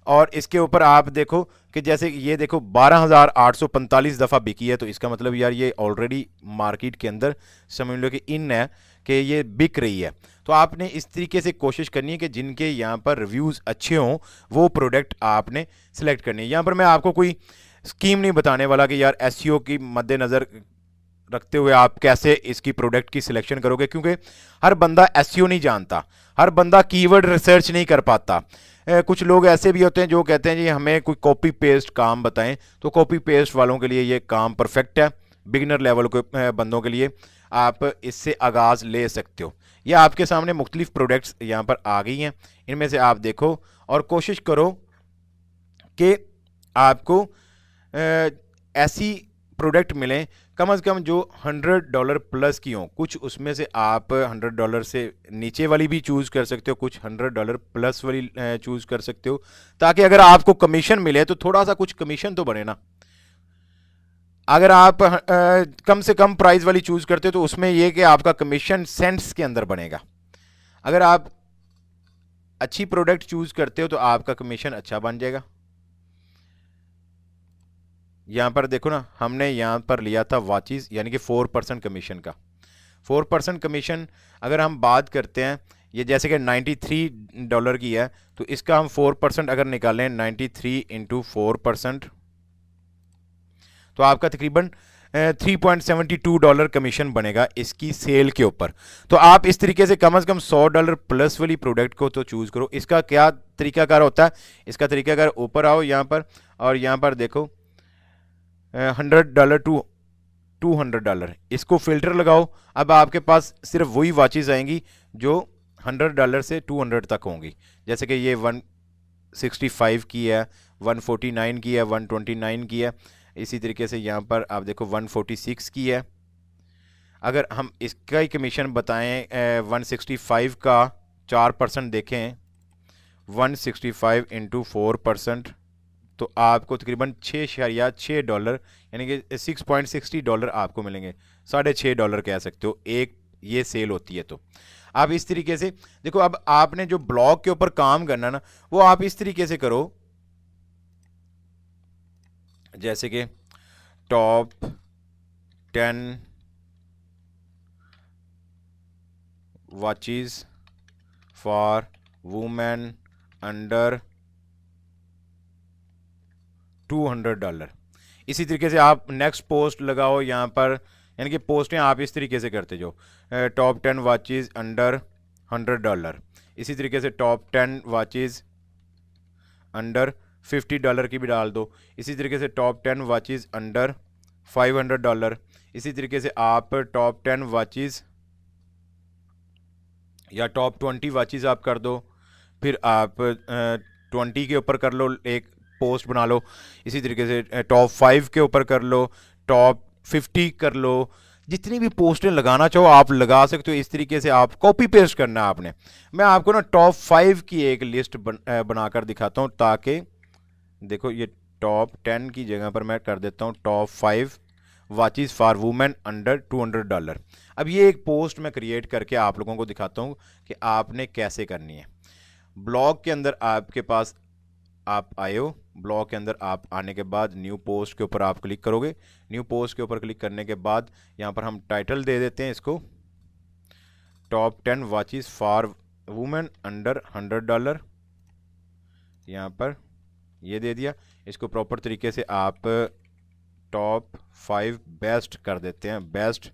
और इसके ऊपर आप देखो कि जैसे ये देखो 12,845 दफ़ा बिकी है, तो इसका मतलब यार ये ऑलरेडी मार्केट के अंदर समझ लो कि इन है कि ये बिक रही है। तो आपने इस तरीके से कोशिश करनी है कि जिनके यहाँ पर रिव्यूज़ अच्छे हों वो प्रोडक्ट आपने सेलेक्ट करनी है। यहाँ पर मैं आपको कोई स्कीम नहीं बताने वाला कि यार एसईओ की मद्देनज़र रखते हुए आप कैसे इसकी प्रोडक्ट की सिलेक्शन करोगे, क्योंकि हर बंदा एसईओ नहीं जानता, हर बंदा कीवर्ड रिसर्च नहीं कर पाता। कुछ लोग ऐसे भी होते हैं जो कहते हैं जी हमें कोई कॉपी पेस्ट काम बताएं, तो कॉपी पेस्ट वालों के लिए ये काम परफेक्ट है। बिगिनर लेवल के बंदों के लिए आप इससे आगाज़ ले सकते हो। ये आपके सामने मुख्तलिफ प्रोडक्ट्स यहाँ पर आ गई हैं, इनमें से आप देखो और कोशिश करो कि आपको ऐसी प्रोडक्ट मिलें कम से कम जो $100 प्लस की हों। कुछ उसमें से आप $100 से नीचे वाली भी चूज़ कर सकते हो, कुछ $100 प्लस वाली चूज़ कर सकते हो, ताकि अगर आपको कमीशन मिले तो थोड़ा सा कुछ कमीशन तो बने ना। अगर आप कम से कम प्राइस वाली चूज़ करते हो तो उसमें यह कि आपका कमीशन सेंट्स के अंदर बनेगा। अगर आप अच्छी प्रोडक्ट चूज़ करते हो तो आपका कमीशन अच्छा बन जाएगा। यहाँ पर देखो ना, हमने यहाँ पर लिया था वॉचेस यानी कि 4% कमीशन का। 4% कमीशन अगर हम बात करते हैं, ये जैसे कि $93 की है, तो इसका हम 4% अगर निकालें 93 × 4%, तो आपका तकरीबन $3.72 कमीशन बनेगा इसकी सेल के ऊपर। तो आप इस तरीके से कम $100 प्लस वाली प्रोडक्ट को तो चूज़ करो। इसका क्या तरीकाकार होता है? इसका तरीकाकार, ऊपर आओ यहाँ पर और यहाँ पर देखो $100 टू $200, इसको फिल्टर लगाओ। अब आपके पास सिर्फ वही वॉचेस आएंगी जो $100 से 200 तक होंगी। जैसे कि ये 165 की है, 149 की है, 129 की है। इसी तरीके से यहाँ पर आप देखो 146 की है। अगर हम इसका ही कमीशन बताएं 165 का 4% देखें, 165 इंटू 4%, तो आपको तकरीबन $6.6 यानी कि $6.60 आपको मिलेंगे। $6.5 कह सकते हो एक ये सेल होती है। तो आप इस तरीके से देखो, अब आपने जो ब्लॉग के ऊपर काम करना ना, वो आप इस तरीके से करो जैसे कि top 10 watches for women under $200। इसी तरीके से आप नेक्स्ट पोस्ट लगाओ यहाँ पर, यानी कि पोस्टें आप इस तरीके से करते जो टॉप 10 वॉचेस अंडर $100। इसी तरीके से टॉप 10 वॉचेस अंडर $50 की भी डाल दो। इसी तरीके से टॉप 10 वॉचेस अंडर $500। इसी तरीके से आप टॉप 10 वॉचेस या टॉप 20 वॉचेस आप कर दो। फिर आप 20 के ऊपर कर लो, एक पोस्ट बना लो। इसी तरीके से टॉप 5 के ऊपर कर लो, टॉप 50 कर लो। जितनी भी पोस्टें लगाना चाहो आप लगा सकते हो। इस तरीके से आप कॉपी पेस्ट करना है आपने। मैं आपको ना टॉप 5 की एक लिस्ट बनाकर दिखाता हूँ, ताकि देखो ये टॉप 10 की जगह पर मैं कर देता हूँ top 5 watches for women under $200। अब ये एक पोस्ट मैं क्रिएट करके आप लोगों को दिखाता हूँ कि आपने कैसे करनी है। ब्लॉग के अंदर आपके पास आप आए हो, ब्लॉग के अंदर आप आने के बाद न्यू पोस्ट के ऊपर आप क्लिक करोगे। न्यू पोस्ट के ऊपर क्लिक करने के बाद यहाँ पर हम टाइटल दे देते हैं इसको, top 10 watches for women under $100। यहाँ पर ये दे दिया। इसको प्रॉपर तरीके से आप टॉप 5 बेस्ट कर देते हैं, बेस्ट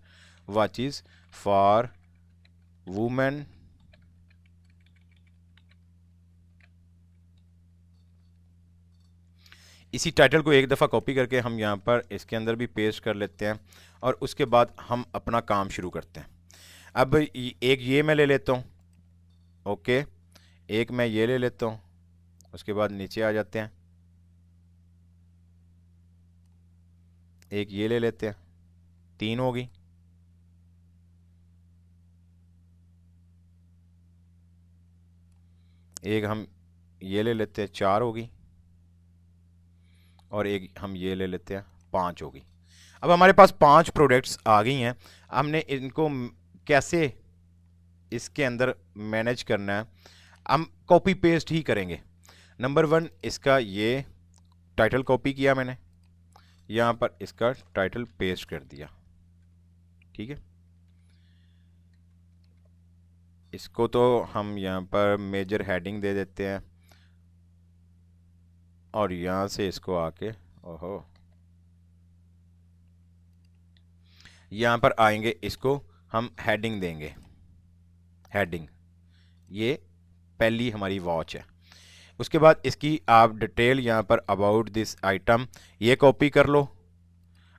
वॉचेस फॉर वुमेन इसी टाइटल को एक दफ़ा कॉपी करके हम यहाँ पर इसके अंदर भी पेस्ट कर लेते हैं और उसके बाद हम अपना काम शुरू करते हैं। अब एक ये मैं ले लेता हूँ, ओके, एक मैं ये ले लेता हूँ। उसके बाद नीचे आ जाते हैं, एक ये ले लेते हैं, 3 होगी। एक हम ये ले लेते हैं, 4 होगी। और एक हम ये ले लेते हैं, 5 होगी। अब हमारे पास 5 प्रोडक्ट्स आ गई हैं। हमने इनको कैसे इसके अंदर मैनेज करना है, हम कॉपी पेस्ट ही करेंगे। नंबर 1, इसका ये टाइटल कॉपी किया मैंने, यहाँ पर इसका टाइटल पेस्ट कर दिया, ठीक है। इसको तो हम यहाँ पर मेजर हेडिंग दे देते हैं और यहाँ से इसको आके ओहो यहाँ पर आएंगे, इसको हम हेडिंग देंगे। हेडिंग ये पहली हमारी वॉच है। उसके बाद इसकी आप डिटेल यहाँ पर अबाउट दिस आइटम ये कॉपी कर लो।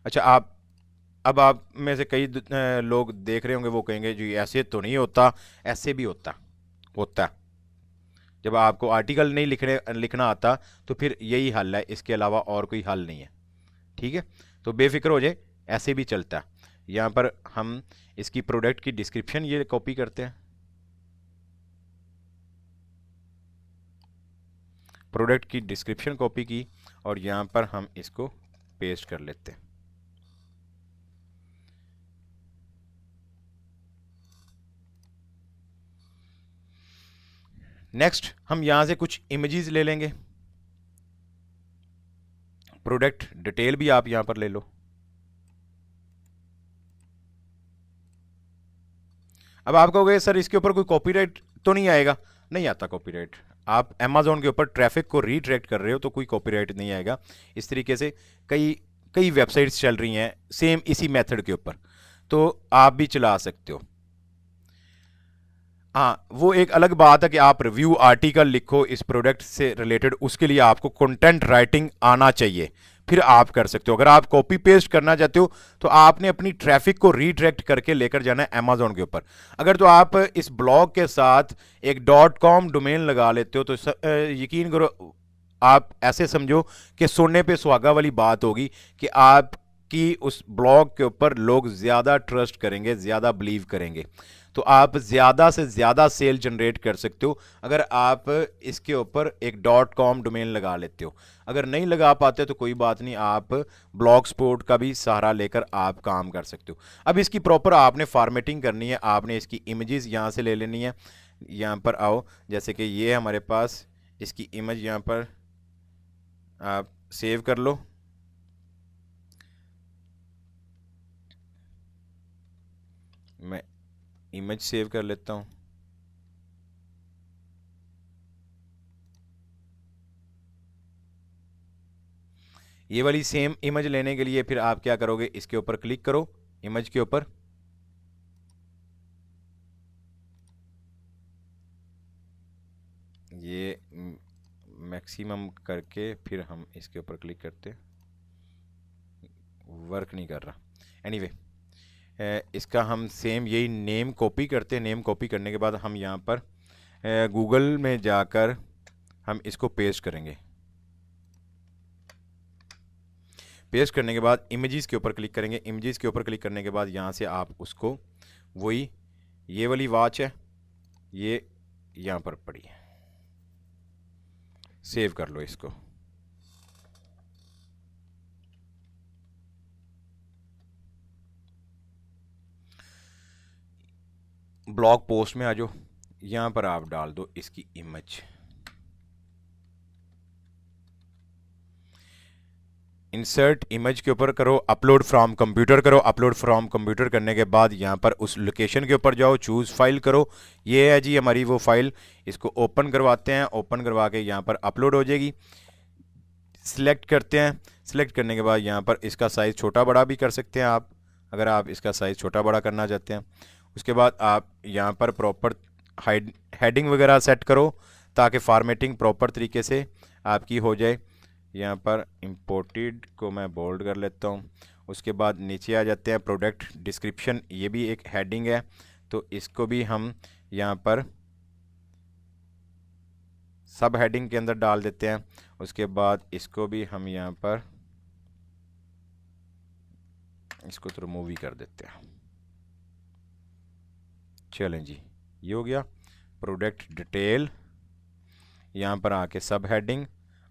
अच्छा, अब आप में से कई लोग देख रहे होंगे, वो कहेंगे जी ऐसे तो नहीं होता, ऐसे भी होता है। जब आपको आर्टिकल नहीं लिखना आता तो फिर यही हल है, इसके अलावा और कोई हल नहीं है, ठीक है। तो बेफिक्र हो जाए, ऐसे भी चलता है। यहाँ पर हम इसकी प्रोडक्ट की डिस्क्रिप्शन ये कॉपी करते हैं, प्रोडक्ट की डिस्क्रिप्शन कॉपी की और यहाँ पर हम इसको पेस्ट कर लेते हैं। नेक्स्ट हम यहाँ से कुछ इमेजेस ले लेंगे। प्रोडक्ट डिटेल भी आप यहाँ पर ले लो। अब आप कहोगे सर इसके ऊपर कोई कॉपीराइट तो नहीं आएगा? नहीं आता कॉपीराइट। आप अमेज़ॉन के ऊपर ट्रैफिक को रीडायरेक्ट कर रहे हो तो कोई कॉपीराइट नहीं आएगा। इस तरीके से कई कई वेबसाइट्स चल रही हैं सेम इसी मेथड के ऊपर, तो आप भी चला सकते हो। हाँ, वो एक अलग बात है कि आप रिव्यू आर्टिकल लिखो इस प्रोडक्ट से रिलेटेड, उसके लिए आपको कंटेंट राइटिंग आना चाहिए, फिर आप कर सकते हो। अगर आप कॉपी पेस्ट करना चाहते हो तो आपने अपनी ट्रैफिक को रीडायरेक्ट करके लेकर जाना है अमेजोन के ऊपर। अगर तो आप इस ब्लॉग के साथ एक .com डोमेन लगा लेते हो तो यकीन करो, आप ऐसे समझो कि सोने पे सुहागा वाली बात होगी कि आपकी उस ब्लॉग के ऊपर लोग ज़्यादा ट्रस्ट करेंगे, ज़्यादा बिलीव करेंगे, तो आप ज़्यादा से ज़्यादा सेल जनरेट कर सकते हो अगर आप इसके ऊपर एक .com डोमेन लगा लेते हो। अगर नहीं लगा पाते तो कोई बात नहीं, आप ब्लॉग स्पॉट का भी सहारा लेकर आप काम कर सकते हो। अब इसकी प्रॉपर आपने फॉर्मेटिंग करनी है, आपने इसकी इमेजेस यहाँ से ले लेनी है। यहाँ पर आओ, जैसे कि ये हमारे पास इसकी इमेज यहाँ पर आप सेव कर लो। मैं इमेज सेव कर लेता हूँ। ये वाली सेम इमेज लेने के लिए फिर आप क्या करोगे, इसके ऊपर क्लिक करो, इमेज के ऊपर, ये मैक्सिमम करके फिर हम इसके ऊपर क्लिक करते हैं, वर्क नहीं कर रहा। एनीवे इसका हम सेम यही नेम कॉपी करते हैं। नेम कॉपी करने के बाद हम यहाँ पर गूगल में जाकर हम इसको पेस्ट करेंगे। पेस्ट करने के बाद इमेजेस के ऊपर क्लिक करेंगे। इमेजेस के ऊपर क्लिक करने के बाद यहाँ से आप उसको, वही ये वाली वॉच है, ये यहाँ पर पड़ी है, सेव कर लो इसको। ब्लॉग पोस्ट में आ जाओ, यहाँ पर आप डाल दो इसकी इमेज। इंसर्ट इमेज के ऊपर करो, अपलोड फ्रॉम कंप्यूटर करो। अपलोड फ्रॉम कंप्यूटर करने के बाद यहाँ पर उस लोकेशन के ऊपर जाओ, चूज़ फाइल करो। ये है जी हमारी वो फाइल, इसको ओपन करवाते हैं। ओपन करवा के यहाँ पर अपलोड हो जाएगी। सिलेक्ट करते हैं। सिलेक्ट करने के बाद यहाँ पर इसका साइज़ छोटा बड़ा भी कर सकते हैं आप, अगर आप इसका साइज़ छोटा बड़ा करना चाहते हैं। उसके बाद आप यहाँ पर प्रॉपर हेडिंग वगैरह सेट करो ताकि फॉर्मेटिंग प्रॉपर तरीके से आपकी हो जाए। यहाँ पर इम्पोर्टेड को मैं बोल्ड कर लेता हूँ। उसके बाद नीचे आ जाते हैं, प्रोडक्ट डिस्क्रिप्शन, ये भी एक हेडिंग है, तो इसको भी हम यहाँ पर सब हेडिंग के अंदर डाल देते हैं। उसके बाद इसको भी हम यहाँ पर इसको तो रिमूव ही कर देते हैं। चलें जी, ये हो गया प्रोडक्ट डिटेल। यहाँ पर आके सब हेडिंग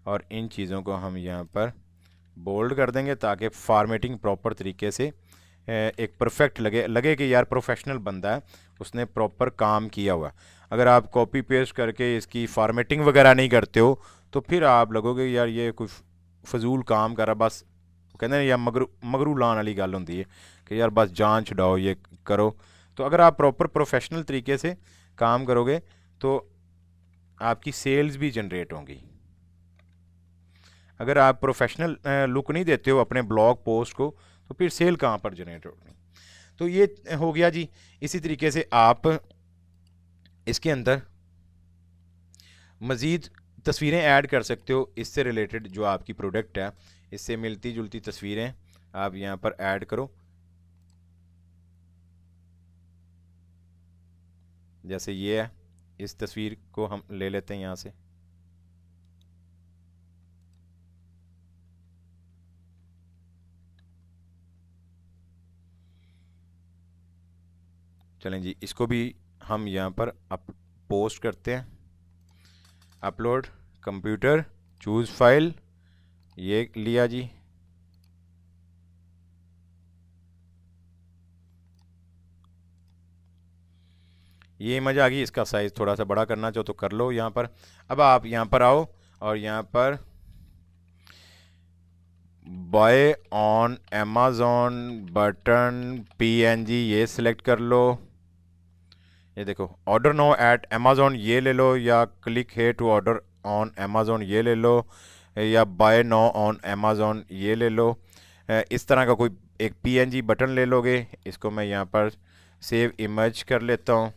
और इन चीज़ों को हम यहाँ पर बोल्ड कर देंगे ताकि फॉर्मेटिंग प्रॉपर तरीके से एक परफेक्ट लगे कि यार प्रोफेशनल बंदा है, उसने प्रॉपर काम किया हुआ। अगर आप कॉपी पेस्ट करके इसकी फॉर्मेटिंग वगैरह नहीं करते हो तो फिर आप लगोगे यार ये कोई फजूल काम कर रहा, बस कहते हैं या मगरू लाने वाली गल होंदी है कि यार बस जान छुड़ाओ, ये करो। तो अगर आप प्रॉपर प्रोफेशनल तरीके से काम करोगे तो आपकी सेल्स भी जनरेट होंगी। अगर आप प्रोफेशनल लुक नहीं देते हो अपने ब्लॉग पोस्ट को तो फिर सेल कहाँ पर जनरेट होगी। तो ये हो गया जी। इसी तरीके से आप इसके अंदर मज़ीद तस्वीरें ऐड कर सकते हो, इससे रिलेटेड जो आपकी प्रोडक्ट है इससे मिलती जुलती तस्वीरें आप यहाँ पर ऐड करो। जैसे ये है, इस तस्वीर को हम ले लेते हैं यहाँ से। चलें जी, इसको भी हम यहाँ पर पोस्ट करते हैं। अपलोड कंप्यूटर, चूज़ फाइल, ये लिया जी। ये इमेज आ गई, इसका साइज़ थोड़ा सा बड़ा करना चाहो तो कर लो यहाँ पर। अब आप यहाँ पर आओ और यहाँ पर buy on Amazon button PNG ये सिलेक्ट कर लो। ये देखो, ऑर्डर नो एट अमेज़ॉन ये ले लो, या क्लिक है टू ऑर्डर ऑन अमेज़ॉन ये ले लो, या बाय नो ऑन अमेज़ॉन ये ले लो। इस तरह का कोई एक PNG बटन ले लोगे। इसको मैं यहाँ पर सेव इमेज कर लेता हूँ।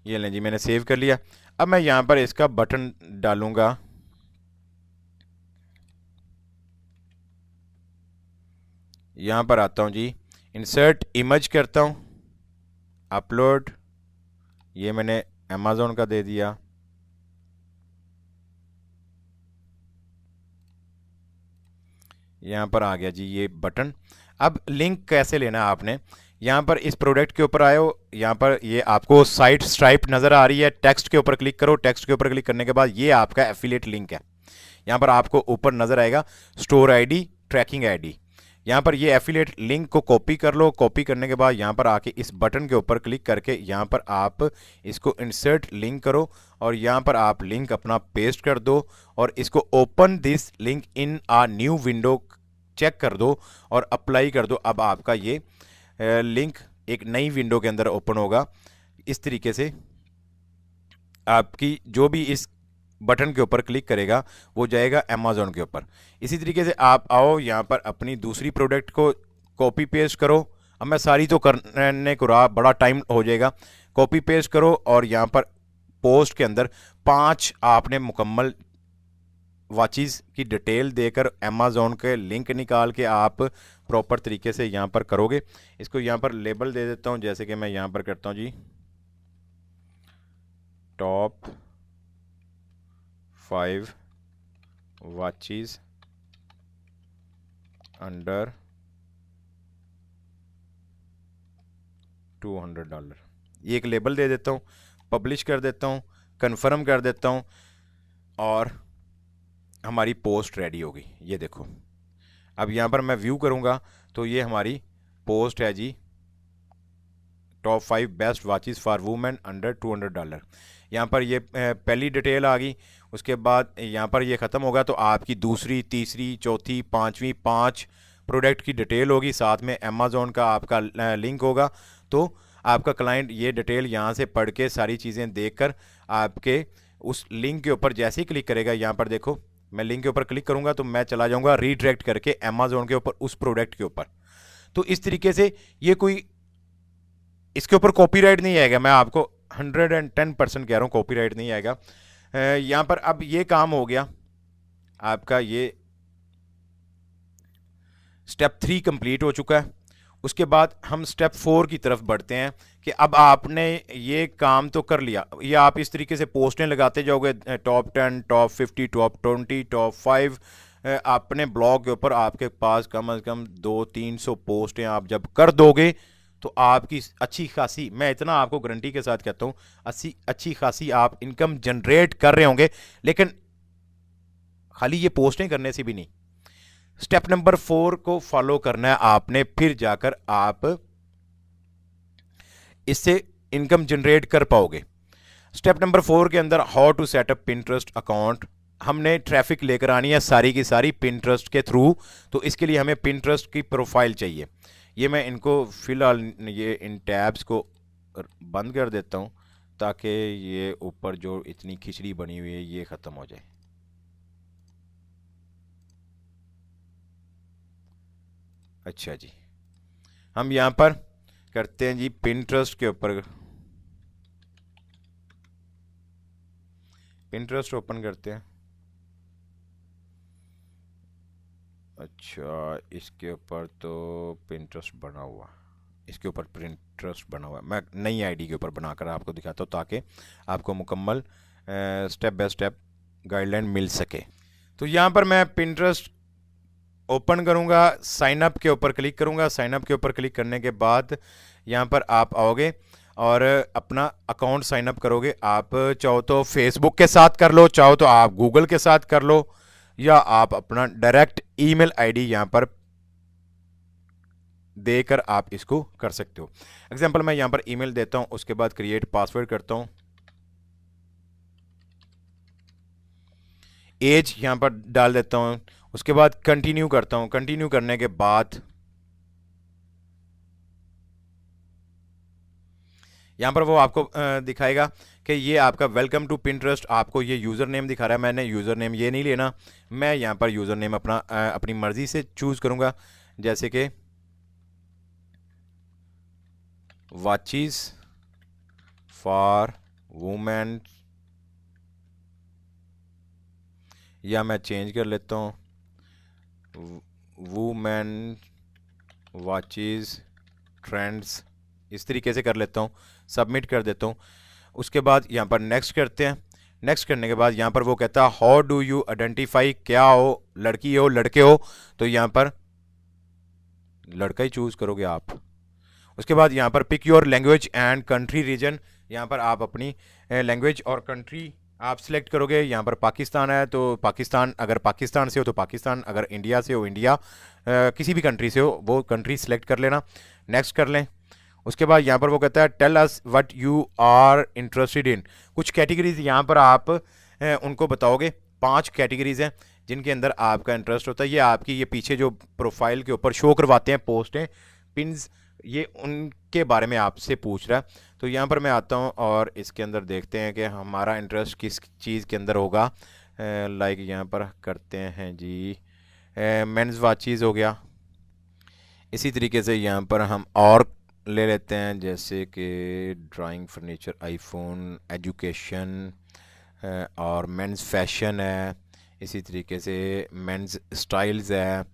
ये लें जी, मैंने सेव कर लिया। अब मैं यहाँ पर इसका बटन डालूंगा। यहाँ पर आता हूँ जी, इंसर्ट इमेज करता हूँ, अपलोड, ये मैंने अमेज़ॉन का दे दिया। यहाँ पर आ गया जी ये बटन। अब लिंक कैसे लेना है आपने, यहाँ पर इस प्रोडक्ट के ऊपर आए हो, यहाँ पर ये आपको साइट स्ट्राइप नज़र आ रही है, टेक्स्ट के ऊपर क्लिक करो। टेक्स्ट के ऊपर क्लिक करने के बाद ये आपका एफिलिएट लिंक है। यहाँ पर आपको ऊपर नज़र आएगा स्टोर आईडी, ट्रैकिंग आईडी। यहाँ पर ये एफिलिएट लिंक को कॉपी कर लो। कॉपी करने के बाद यहाँ पर आके इस बटन के ऊपर क्लिक करके यहाँ पर आप इसको इंसर्ट लिंक करो और यहाँ पर आप लिंक अपना पेस्ट कर दो और इसको open this link in a new window check कर दो और अप्लाई कर दो। अब आपका ये लिंक एक नई विंडो के अंदर ओपन होगा। इस तरीके से आपकी जो भी इस बटन के ऊपर क्लिक करेगा वो जाएगा अमेज़ॉन के ऊपर। इसी तरीके से आप आओ यहाँ पर अपनी दूसरी प्रोडक्ट को कॉपी पेस्ट करो। अब मैं सारी तो करने को रहा, बड़ा टाइम हो जाएगा। कॉपी पेस्ट करो और यहाँ पर पोस्ट के अंदर 5 आपने मुकम्मल वॉचेस की डिटेल देकर अमेज़ॉन के लिंक निकाल के आप प्रॉपर तरीके से यहाँ पर करोगे। इसको यहाँ पर लेबल दे देता हूँ, जैसे कि मैं यहाँ पर करता हूँ जी, टॉप 5 वॉचेस अंडर $200। ये एक लेबल दे देता हूँ, पब्लिश कर देता हूँ, कन्फर्म कर देता हूँ और हमारी पोस्ट रेडी होगी। ये देखो, अब यहाँ पर मैं व्यू करूँगा तो ये हमारी पोस्ट है जी, top 5 best watches for women under $200। यहाँ पर ये पहली डिटेल आ गई। उसके बाद यहाँ पर ये ख़त्म होगा तो आपकी दूसरी, तीसरी, चौथी, पाँचवीं 5 प्रोडक्ट की डिटेल होगी, साथ में अमेज़ॉन का आपका लिंक होगा। तो आपका क्लाइंट ये डिटेल यहाँ से पढ़ के सारी चीज़ें देखकर आपके उस लिंक के ऊपर जैसे ही क्लिक करेगा, यहाँ पर देखो मैं लिंक के ऊपर क्लिक करूँगा तो मैं चला जाऊँगा रीडायरेक्ट करके अमेज़ॉन के ऊपर उस प्रोडक्ट के ऊपर। तो इस तरीके से ये कोई इसके ऊपर कॉपीराइट नहीं आएगा, मैं आपको 110% कह रहा हूँ कॉपीराइट नहीं आएगा। यहाँ पर अब ये काम हो गया आपका, ये स्टेप 3 कंप्लीट हो चुका है। उसके बाद हम स्टेप 4 की तरफ बढ़ते हैं कि अब आपने ये काम तो कर लिया। ये आप इस तरीके से पोस्टें लगाते जाओगे, टॉप 10, टॉप 50, टॉप 20, टॉप 5। अपने ब्लॉग के ऊपर आपके पास कम से कम 200-300 पोस्टें आप जब कर दोगे तो आपकी अच्छी खासी, मैं इतना आपको गारंटी के साथ कहता हूँ, अच्छी खासी आप इनकम जनरेट कर रहे होंगे। लेकिन खाली ये पोस्टें करने से भी नहीं, स्टेप नंबर 4 को फॉलो करना है आपने, फिर जाकर आप इससे इनकम जनरेट कर पाओगे। स्टेप नंबर 4 के अंदर how to set up Pinterest account, हमने ट्रैफिक लेकर आनी है सारी की सारी पिंटरेस्ट के थ्रू। तो इसके लिए हमें पिंटरेस्ट की प्रोफाइल चाहिए। ये मैं इनको फिलहाल ये इन टैब्स को बंद कर देता हूँ ताकि ये ऊपर जो इतनी खिचड़ी बनी हुई है ये ख़त्म हो जाए। अच्छा जी, हम यहाँ पर करते हैं जी पिंटरेस्ट के ऊपर, पिंटरेस्ट ओपन करते हैं। अच्छा, इसके ऊपर तो पिंटरेस्ट बना हुआ, इसके ऊपर पिंटरेस्ट बना हुआ, मैं नई आईडी के ऊपर बनाकर आपको दिखाता हूँ ताकि आपको मुकम्मल स्टेप बाय स्टेप गाइडलाइन मिल सके। तो यहाँ पर मैं पिंटरेस्ट ओपन करूँगा, साइन अप के ऊपर क्लिक करूँगा। साइन अप के ऊपर क्लिक करने के बाद यहाँ पर आप आओगे और अपना अकाउंट साइन अप करोगे। आप चाहो तो फेसबुक के साथ कर लो, चाहो तो आप गूगल के साथ कर लो, या आप अपना डायरेक्ट ईमेल आईडी यहाँ पर देकर आप इसको कर सकते हो। एग्जांपल मैं यहाँ पर ईमेल देता हूँ, उसके बाद क्रिएट पासवर्ड करता हूँ, एज यहाँ पर डाल देता हूँ, उसके बाद कंटिन्यू करता हूँ। कंटिन्यू करने के बाद यहाँ पर वो आपको दिखाएगा कि ये आपका वेलकम टू पिंटरेस्ट, आपको ये यूज़र नेम दिखा रहा है। मैंने यूज़र नेम ये नहीं लेना, मैं यहाँ पर यूज़र नेम अपना अपनी मर्ज़ी से चूज़ करूँगा, जैसे कि वॉचेस फॉर वुमेन, या मैं चेंज कर लेता हूँ वुमेन वॉचेस ट्रेंड्स, इस तरीके से कर लेता हूँ, सबमिट कर देता हूँ। उसके बाद यहाँ पर नेक्स्ट करते हैं। नेक्स्ट करने के बाद यहाँ पर वो कहता है हाउ डू यू आइडेंटिफाई, क्या हो, लड़की हो लड़के हो, तो यहाँ पर लड़का ही चूज़ करोगे आप। उसके बाद यहाँ पर pick your language and country region, यहाँ पर आप अपनी लैंग्वेज और कंट्री आप सिलेक्ट करोगे। यहाँ पर पाकिस्तान है तो पाकिस्तान, अगर पाकिस्तान से हो तो पाकिस्तान, अगर इंडिया से हो इंडिया, किसी भी कंट्री से हो वो कंट्री सिलेक्ट कर लेना। नेक्स्ट कर लें। उसके बाद यहाँ पर वो कहता है tell us what you are interested in, कुछ कैटेगरीज यहाँ पर आप उनको बताओगे। 5 कैटेगरीज हैं जिनके अंदर आपका इंटरेस्ट होता है। ये आपकी ये पीछे जो प्रोफाइल के ऊपर शो करवाते हैं पोस्टें, पिन्स, ये उनके बारे में आपसे पूछ रहा है। तो यहाँ पर मैं आता हूँ और इसके अंदर देखते हैं कि हमारा इंटरेस्ट किस चीज़ के अंदर होगा। लाइक यहाँ पर करते हैं जी मेंस वॉचेस हो गया। इसी तरीके से यहाँ पर हम और ले लेते हैं, जैसे कि ड्राइंग, फर्नीचर, आईफोन, एजुकेशन और मेंस फैशन है। इसी तरीके से मेंस स्टाइल्स है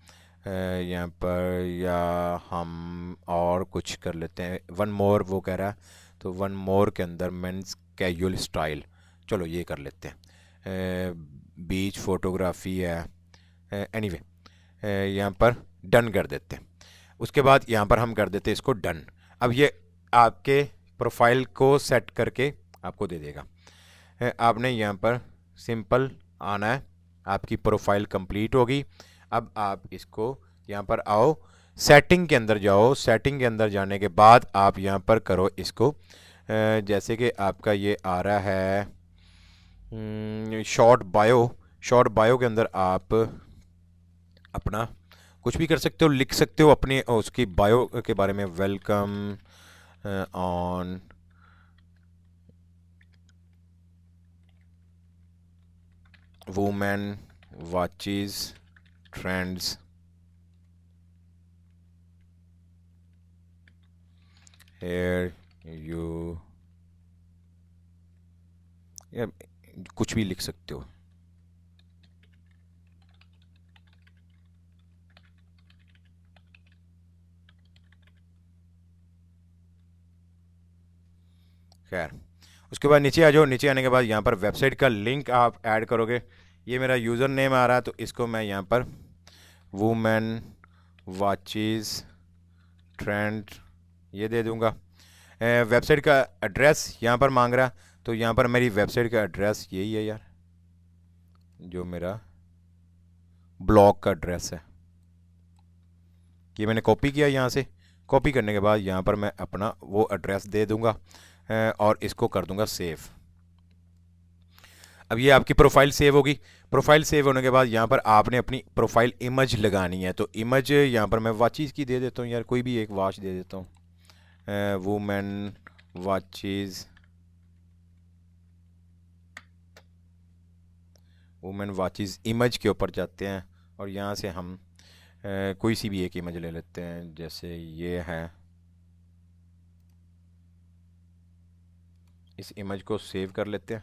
यहाँ पर, या हम और कुछ कर लेते हैं। वन मोर वो कह रहा है, तो वन मोर के अंदर मेंस कैजुअल स्टाइल, चलो ये कर लेते हैं। बीच फोटोग्राफी है। एनीवे यहाँ पर डन कर देते हैं। उसके बाद यहाँ पर हम कर देते हैं इसको डन। अब ये आपके प्रोफाइल को सेट करके आपको दे देगा। आपने यहाँ पर सिंपल आना है, आपकी प्रोफाइल कंप्लीट होगी। अब आप इसको यहाँ पर आओ, सेटिंग के अंदर जाओ। सेटिंग के अंदर जाने के बाद आप यहाँ पर करो इसको, जैसे कि आपका ये आ रहा है शॉर्ट बायो। शॉर्ट बायो के अंदर आप अपना कुछ भी कर सकते हो, लिख सकते हो अपने उसकी बायो के बारे में। Welcome on women watches trends, here you, या कुछ भी लिख सकते हो। खैर, उसके बाद नीचे आ जाओ। नीचे आने के बाद यहाँ पर वेबसाइट का लिंक आप ऐड करोगे। ये मेरा यूज़र नेम आ रहा है, तो इसको मैं यहाँ पर वुमेन वॉचेस ट्रेंड ये दे दूँगा। वेबसाइट का एड्रेस यहाँ पर मांग रहा है, तो यहाँ पर मेरी वेबसाइट का एड्रेस यही है यार, जो मेरा ब्लॉग का एड्रेस है। ये मैंने कॉपी किया यहाँ से। कॉपी करने के बाद यहाँ पर मैं अपना वो एड्रेस दे दूँगा और इसको कर दूँगा सेव। अब ये आपकी प्रोफाइल सेव होगी। प्रोफाइल सेव होने के बाद यहाँ पर आपने अपनी प्रोफाइल इमेज लगानी है, तो इमेज यहाँ पर मैं वॉचेस की दे देता हूँ यार, कोई भी एक वॉच दे देता हूँ। Women watches, women watches image के ऊपर जाते हैं और यहाँ से हम कोई सी भी एक इमेज ले लेते हैं, जैसे ये है। इस इमेज को सेव कर लेते हैं।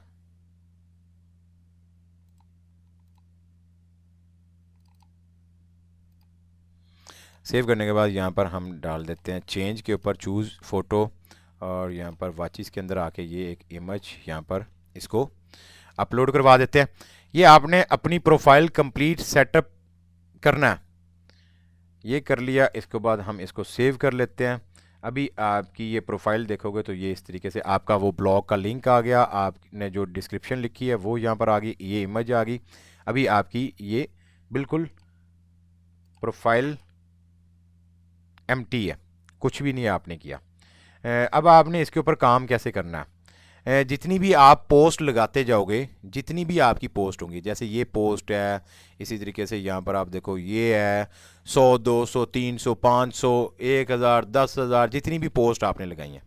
सेव करने के बाद यहाँ पर हम डाल देते हैं चेंज के ऊपर चूज़ फ़ोटो, और यहाँ पर वॉचेस के अंदर आके ये एक इमेज यहाँ पर इसको अपलोड करवा देते हैं। ये आपने अपनी प्रोफाइल कंप्लीट सेटअप करना है। ये कर लिया, इसके बाद हम इसको सेव कर लेते हैं। अभी आपकी ये प्रोफाइल देखोगे तो ये इस तरीके से आपका वो ब्लॉग का लिंक आ गया, आपने जो डिस्क्रिप्शन लिखी है वो यहाँ पर आ गई, ये इमेज आ गई। अभी आपकी ये बिल्कुल प्रोफाइल एम्प्टी है, कुछ भी नहीं आपने किया। अब आपने इसके ऊपर काम कैसे करना है। जितनी भी आप पोस्ट लगाते जाओगे, जितनी भी आपकी पोस्ट होंगी, जैसे ये पोस्ट है, इसी तरीके से यहाँ पर आप देखो ये है 100, 200, 300, 500, 1000, 10,000, जितनी भी पोस्ट आपने लगाई हैं,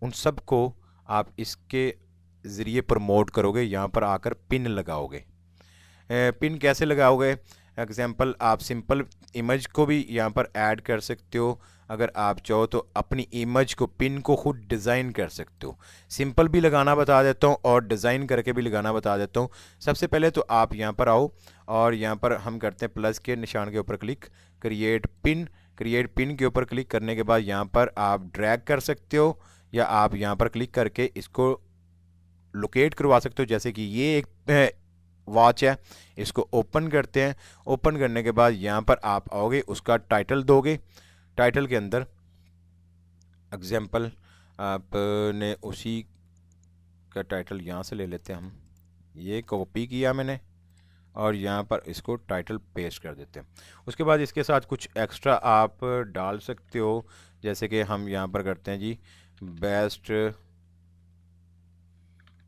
उन सब को आप इसके ज़रिए प्रमोट करोगे, यहाँ पर आकर पिन लगाओगे। पिन कैसे लगाओगे? एग्जाम्पल, आप सिंपल इमेज को भी यहाँ पर ऐड कर सकते हो। अगर आप चाहो तो अपनी इमेज को, पिन को खुद डिज़ाइन कर सकते हो। सिंपल भी लगाना बता देता हूँ और डिज़ाइन करके भी लगाना बता देता हूँ। सबसे पहले तो आप यहाँ पर आओ और यहाँ पर हम करते हैं प्लस के निशान के ऊपर click, create pin. Create pin के ऊपर क्लिक करने के बाद यहाँ पर आप ड्रैग कर सकते हो या आप यहाँ पर क्लिक करके इसको लोकेट करवा सकते हो। जैसे कि ये एक वॉच है, इसको ओपन करते हैं। ओपन करने के बाद यहाँ पर आप आओगे, उसका टाइटल दोगे। टाइटल के अंदर एग्जाम्पल आपने उसी का टाइटल यहाँ से ले लेते हैं हम। ये कॉपी किया मैंने और यहाँ पर इसको टाइटल पेस्ट कर देते हैं। उसके बाद इसके साथ कुछ एक्स्ट्रा आप डाल सकते हो, जैसे कि हम यहाँ पर करते हैं जी, बेस्ट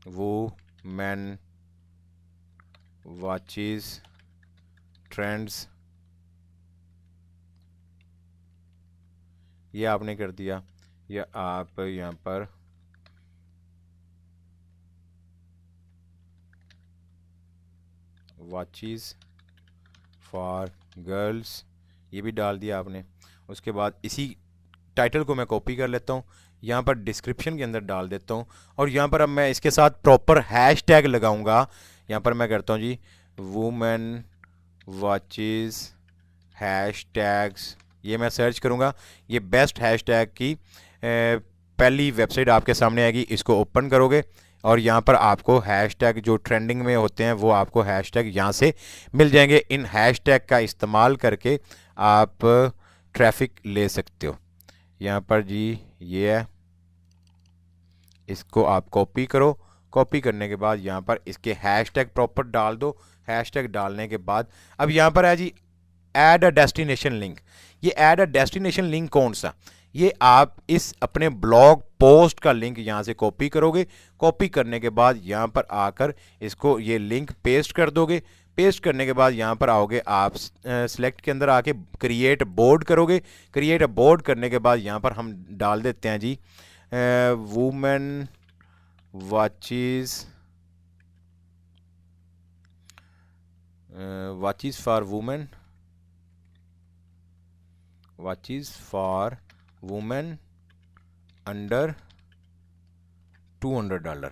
वुमेन वॉचेस ट्रेंड्स, ये आपने कर दिया। या आप यहाँ पर वॉचेस फॉर गर्ल्स, ये भी डाल दिया आपने। उसके बाद इसी टाइटल को मैं कॉपी कर लेता हूँ, यहाँ पर डिस्क्रिप्शन के अंदर डाल देता हूँ और यहाँ पर अब मैं इसके साथ प्रॉपर हैश टैग लगाऊंगा। यहाँ पर मैं करता हूँ जी, वुमेन वॉचेस हैश टैग्स, ये मैं सर्च करूँगा। ये बेस्ट हैश टैग की पहली वेबसाइट आपके सामने आएगी, इसको ओपन करोगे और यहाँ पर आपको हैशटैग जो ट्रेंडिंग में होते हैं वो आपको हैशटैग यहाँ से मिल जाएंगे। इन हैशटैग का इस्तेमाल करके आप ट्रैफिक ले सकते हो। यहाँ पर जी ये है, इसको आप कॉपी करो। कॉपी करने के बाद यहाँ पर इसके हैशटैग प्रॉपर डाल दो। हैशटैग डालने के बाद अब यहाँ पर है जी, ऐड अ डेस्टिनेशन लिंक। ये ऐड अ डेस्टिनेशन लिंक कौन सा? ये आप इस अपने ब्लॉग पोस्ट का लिंक यहाँ से कॉपी करोगे। कॉपी करने के बाद यहाँ पर आकर इसको ये लिंक पेस्ट कर दोगे। पेस्ट करने के बाद यहाँ पर आओगे, आप सिलेक्ट के अंदर आके क्रिएट बोर्ड करोगे। क्रिएट बोर्ड करने के बाद यहाँ पर हम डाल देते हैं जी, women watches watches for women, watches for women under $200।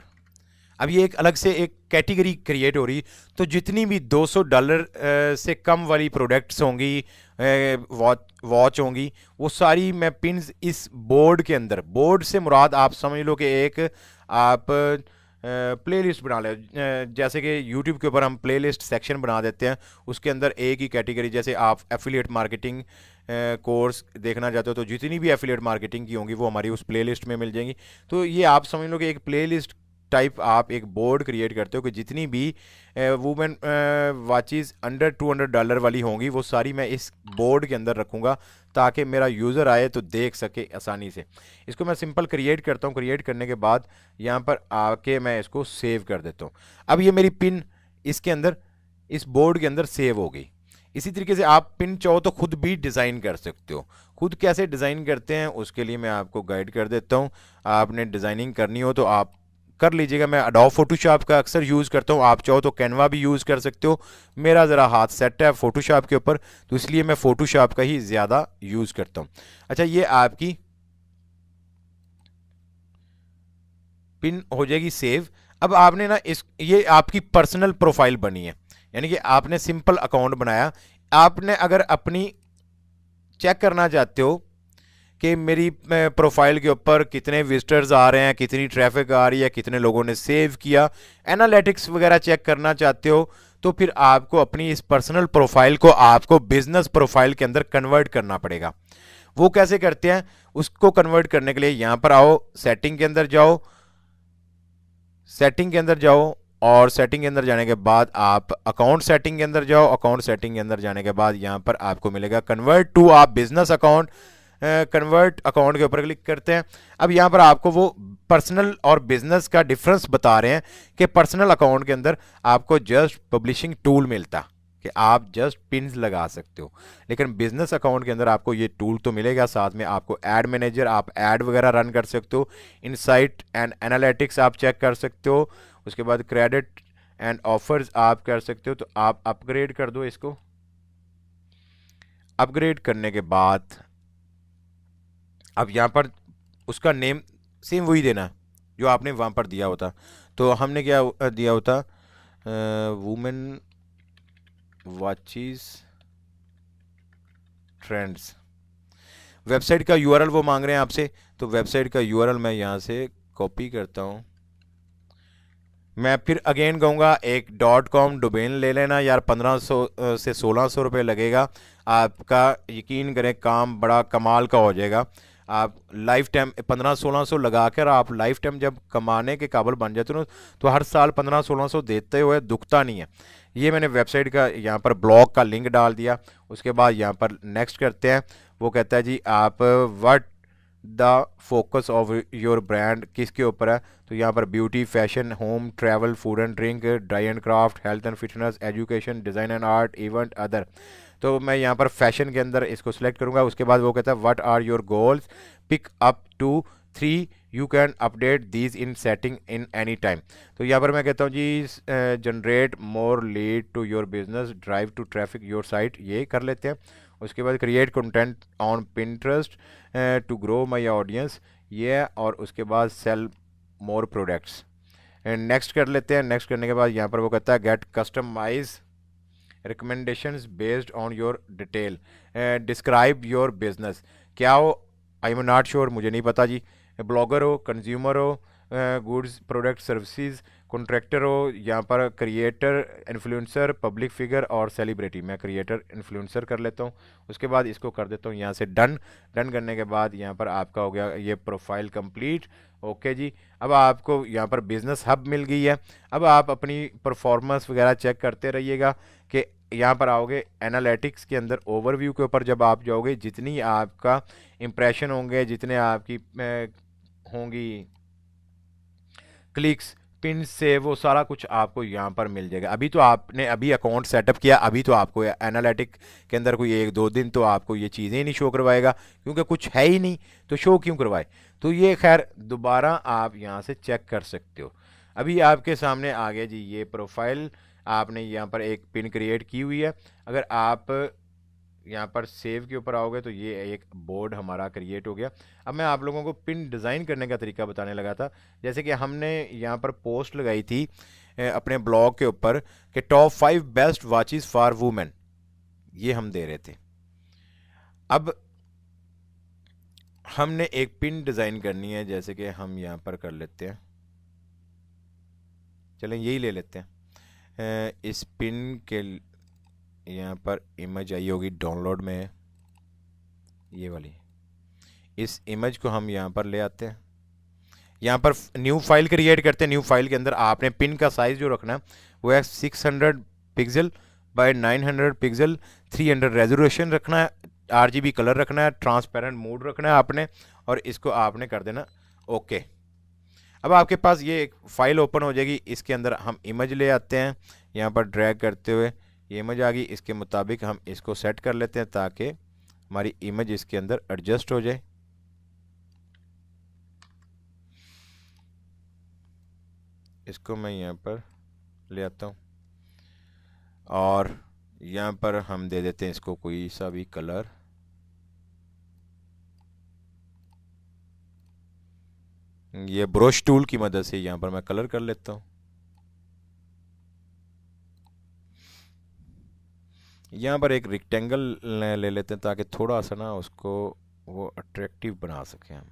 अब ये एक अलग से एक कैटेगरी क्रिएट हो रही, तो जितनी भी $200 से कम वाली प्रोडक्ट्स होंगी, वॉच होंगी, वो सारी मैं पिन्स इस बोर्ड के अंदर, बोर्ड से मुराद आप समझ लो कि एक आप प्लेलिस्ट बना ले। जैसे कि YouTube के ऊपर हम प्लेलिस्ट सेक्शन बना देते हैं, उसके अंदर एक ही कैटेगरी, जैसे आप एफिलिएट मार्केटिंग कोर्स देखना चाहते हो तो जितनी भी एफिलिएट मार्केटिंग की होंगी वो हमारी उस प्लेलिस्ट में मिल जाएंगी। तो ये आप समझ लो कि एक प्लेलिस्ट टाइप आप एक बोर्ड क्रिएट करते हो कि जितनी भी वुमेन वॉचेस अंडर $200 वाली होंगी वो सारी मैं इस बोर्ड के अंदर रखूँगा, ताकि मेरा यूज़र आए तो देख सके आसानी से। इसको मैं सिंपल क्रिएट करता हूँ। क्रिएट करने के बाद यहाँ पर आके मैं इसको सेव कर देता हूँ। अब ये मेरी पिन इसके अंदर, इस बोर्ड के अंदर सेव हो गई। इसी तरीके से आप पिन चाहो तो खुद भी डिज़ाइन कर सकते हो। खुद कैसे डिज़ाइन करते हैं उसके लिए मैं आपको गाइड कर देता हूँ। आपने डिज़ाइनिंग करनी हो तो आप कर लीजिएगा। मैं अडोब फोटोशॉप का अक्सर यूज़ करता हूँ, आप चाहो तो कैनवा भी यूज़ कर सकते हो। मेरा ज़रा हाथ सेट है फोटोशॉप के ऊपर, तो इसलिए मैं फोटोशॉप का ही ज़्यादा यूज़ करता हूँ। अच्छा, ये आपकी पिन हो जाएगी सेव। अब आपने ना ये आपकी पर्सनल प्रोफाइल बनी है, यानी कि आपने सिंपल अकाउंट बनाया। आपने अगर अपनी चेक करना चाहते हो कि मेरी प्रोफाइल के ऊपर कितने विजिटर्स आ रहे हैं, कितनी ट्रैफिक आ रही है, कितने लोगों ने सेव किया, एनालिटिक्स वगैरह चेक करना चाहते हो, तो फिर आपको अपनी इस पर्सनल प्रोफाइल को आपको बिजनेस प्रोफाइल के अंदर कन्वर्ट करना पड़ेगा। वो कैसे करते हैं, उसको कन्वर्ट करने के लिए यहाँ पर आओ, सेटिंग के अंदर जाओ। सेटिंग के अंदर जाओ और सेटिंग के अंदर जाने के बाद आप अकाउंट सेटिंग के अंदर जाओ। अकाउंट सेटिंग के अंदर जाने के बाद यहाँ पर आपको मिलेगा कन्वर्ट टू आप बिजनेस अकाउंट। कन्वर्ट अकाउंट के ऊपर क्लिक करते हैं। अब यहाँ पर आपको वो पर्सनल और बिजनेस का डिफरेंस बता रहे हैं कि पर्सनल अकाउंट के अंदर आपको जस्ट पब्लिशिंग टूल मिलता, कि आप जस्ट पिन्स लगा सकते हो। लेकिन बिजनेस अकाउंट के अंदर आपको ये टूल तो मिलेगा, साथ में आपको एड मैनेजर, आप एड वगैरह रन कर सकते हो, इनसाइट एंड एनालिटिक्स आप चेक कर सकते हो, उसके बाद क्रेडिट एंड ऑफर्स आप कर सकते हो। तो आप अपग्रेड कर दो इसको। अपग्रेड करने के बाद अब यहाँ पर उसका नेम सेम वही देना जो आपने वहाँ पर दिया होता। तो हमने क्या दिया होता, वुमेन वॉचेस ट्रेंड्स। वेबसाइट का यूआरएल वो मांग रहे हैं आपसे, तो वेबसाइट का यूआरएल मैं यहाँ से कॉपी करता हूँ। मैं फिर अगेन कहूँगा एक .com डोमेन ले लेना यार, 1500 से 1600 रुपये लगेगा आपका। यकीन करें काम बड़ा कमाल का हो जाएगा। आप लाइफ टाइम 1500-1600 लगा कर आप लाइफ टाइम जब कमाने के काबिल बन जाते हो ना, तो हर साल 1500-1600 देते हुए दुखता नहीं है। ये मैंने वेबसाइट का यहाँ पर ब्लॉग का लिंक डाल दिया। उसके बाद यहाँ पर नेक्स्ट करते हैं। वो कहता है जी आप what the focus of your brand किसके ऊपर है। तो यहाँ पर beauty, fashion, home, travel, food and drink, dry and craft, health and fitness, education, design and art, event, other. तो मैं यहाँ पर फैशन के अंदर इसको सिलेक्ट करूँगा। उसके बाद वो कहता है what are your goals, pick up to 3, you can update these in setting in any time. तो यहाँ पर मैं कहता हूँ जी generate more lead to your business, drive to traffic your site, ये कर लेते हैं। उसके बाद create content on Pinterest to grow my audience, ये है। और उसके बाद सेल मोर प्रोडक्ट्स, नेक्स्ट कर लेते हैं। नेक्स्ट करने के बाद यहाँ पर वो कहता है get customise recommendations based on your detail, describe your business. क्या हो, आई एम नॉट श्योर, मुझे नहीं पता जी। ब्लॉगर हो, कंज्यूमर हो, गुड्स, प्रोडक्ट, सर्विसेज, कॉन्ट्रैक्टर हो, यहाँ पर क्रिएटर, इन्फ्लुएंसर, पब्लिक फिगर और सेलिब्रिटी। मैं क्रिएटर इन्फ्लुएंसर कर लेता हूँ। उसके बाद इसको कर देता हूँ यहाँ से डन। डन करने के बाद यहाँ पर आपका हो गया ये प्रोफाइल कंप्लीट। ओके जी, अब आपको यहाँ पर बिजनेस हब मिल गई है। अब आप अपनी परफॉर्मेंस वगैरह चेक करते रहिएगा कि यहाँ पर आओगे एनालिटिक्स के अंदर ओवरव्यू के ऊपर जब आप जाओगे, जितनी आपका इम्प्रेशन होंगे, जितने आपकी होंगी क्लिक्स, पिन से, वो सारा कुछ आपको यहाँ पर मिल जाएगा। अभी तो आपने अभी अकाउंट सेटअप किया, अभी तो आपको एनालिटिक के अंदर कोई 1-2 दिन तो आपको ये चीज़ें ही नहीं शो करवाएगा, क्योंकि कुछ है ही नहीं, तो शो क्यों करवाए। तो ये खैर दोबारा आप यहाँ से चेक कर सकते हो। अभी आपके सामने आ गया जी ये प्रोफाइल, आपने यहाँ पर एक पिन क्रिएट की हुई है। अगर आप यहाँ पर सेव के ऊपर आओगे तो ये एक बोर्ड हमारा क्रिएट हो गया। अब मैं आप लोगों को पिन डिज़ाइन करने का तरीका बताने लगा था। जैसे कि हमने यहाँ पर पोस्ट लगाई थी अपने ब्लॉग के ऊपर कि top 5 best watches for women, ये हम दे रहे थे। अब हमने एक पिन डिज़ाइन करनी है, जैसे कि हम यहाँ पर कर लेते हैं, चलें यही ले लेते हैं। इस पिन के यहाँ पर इमेज आई होगी डाउनलोड में, ये वाली। इस इमेज को हम यहाँ पर ले आते हैं, यहाँ पर न्यू फाइल क्रिएट करते हैं। न्यू फाइल के अंदर आपने पिन का साइज जो रखना है वो है 600 पिक्सल बाय 900 पिक्सल, 300 रेजोल्यूशन रखना है, RGB कलर रखना है, ट्रांसपेरेंट मोड रखना है आपने, और इसको आपने कर देना ओके। अब आपके पास ये एक फाइल ओपन हो जाएगी। इसके अंदर हम इमेज ले आते हैं, यहाँ पर ड्रैग करते हुए ये इमेज आ गई। इसके मुताबिक हम इसको सेट कर लेते हैं ताकि हमारी इमेज इसके अंदर एडजस्ट हो जाए। इसको मैं यहाँ पर ले आता हूँ और यहाँ पर हम दे देते हैं इसको कोई सा भी कलर। ये ब्रश टूल की मदद से यहाँ पर मैं कलर कर लेता हूँ। यहाँ पर एक रेक्टेंगल ले लेते हैं ताकि थोड़ा सा ना उसको वो अट्रैक्टिव बना सकें हम।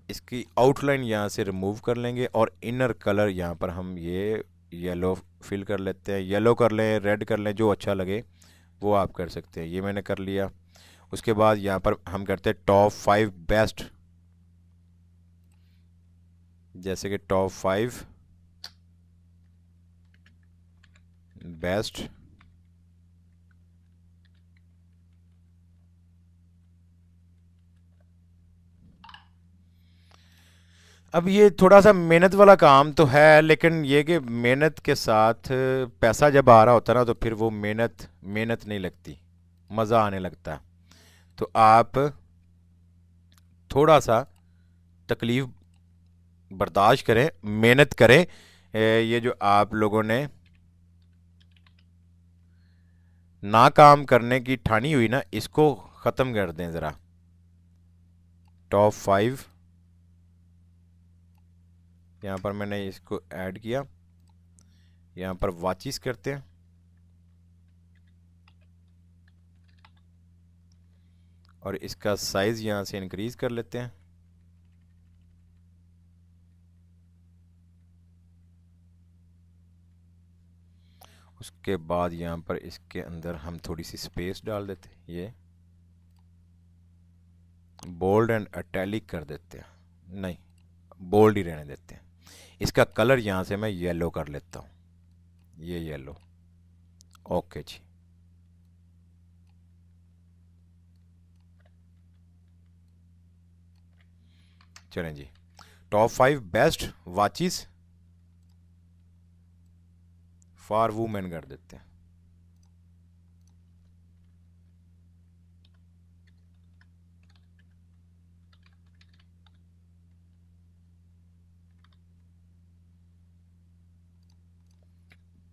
इसकी आउटलाइन यहाँ से रिमूव कर लेंगे और इनर कलर यहाँ पर हम ये येलो फिल कर लेते हैं। येलो कर लें, रेड कर लें, जो अच्छा लगे वो आप कर सकते हैं। ये मैंने कर लिया। उसके बाद यहाँ पर हम करते हैं टॉप 5 बेस्ट, जैसे कि टॉप 5 बेस्ट अब ये थोड़ा सा मेहनत वाला काम तो है, लेकिन ये कि मेहनत के साथ पैसा जब आ रहा होता है ना, तो फिर वो मेहनत मेहनत नहीं लगती, मज़ा आने लगता है। तो आप थोड़ा सा तकलीफ बर्दाश्त करें, मेहनत करें। ये जो आप लोगों ने ना काम करने की ठानी हुई ना, इसको ख़त्म कर दें ज़रा। टॉप 5 यहाँ पर मैंने इसको ऐड किया, यहाँ पर वॉचेस करते हैं और इसका साइज़ यहाँ से इंक्रीज़ कर लेते हैं। उसके बाद यहाँ पर इसके अंदर हम थोड़ी सी स्पेस डाल देते हैं, ये बोल्ड एंड इटैलिक कर देते हैं, नहीं बोल्ड ही रहने देते हैं। इसका कलर यहाँ से मैं येलो कर लेता हूँ, ये येलो। ओके जी, चलें जी। Top 5 best watches for women कर देते हैं।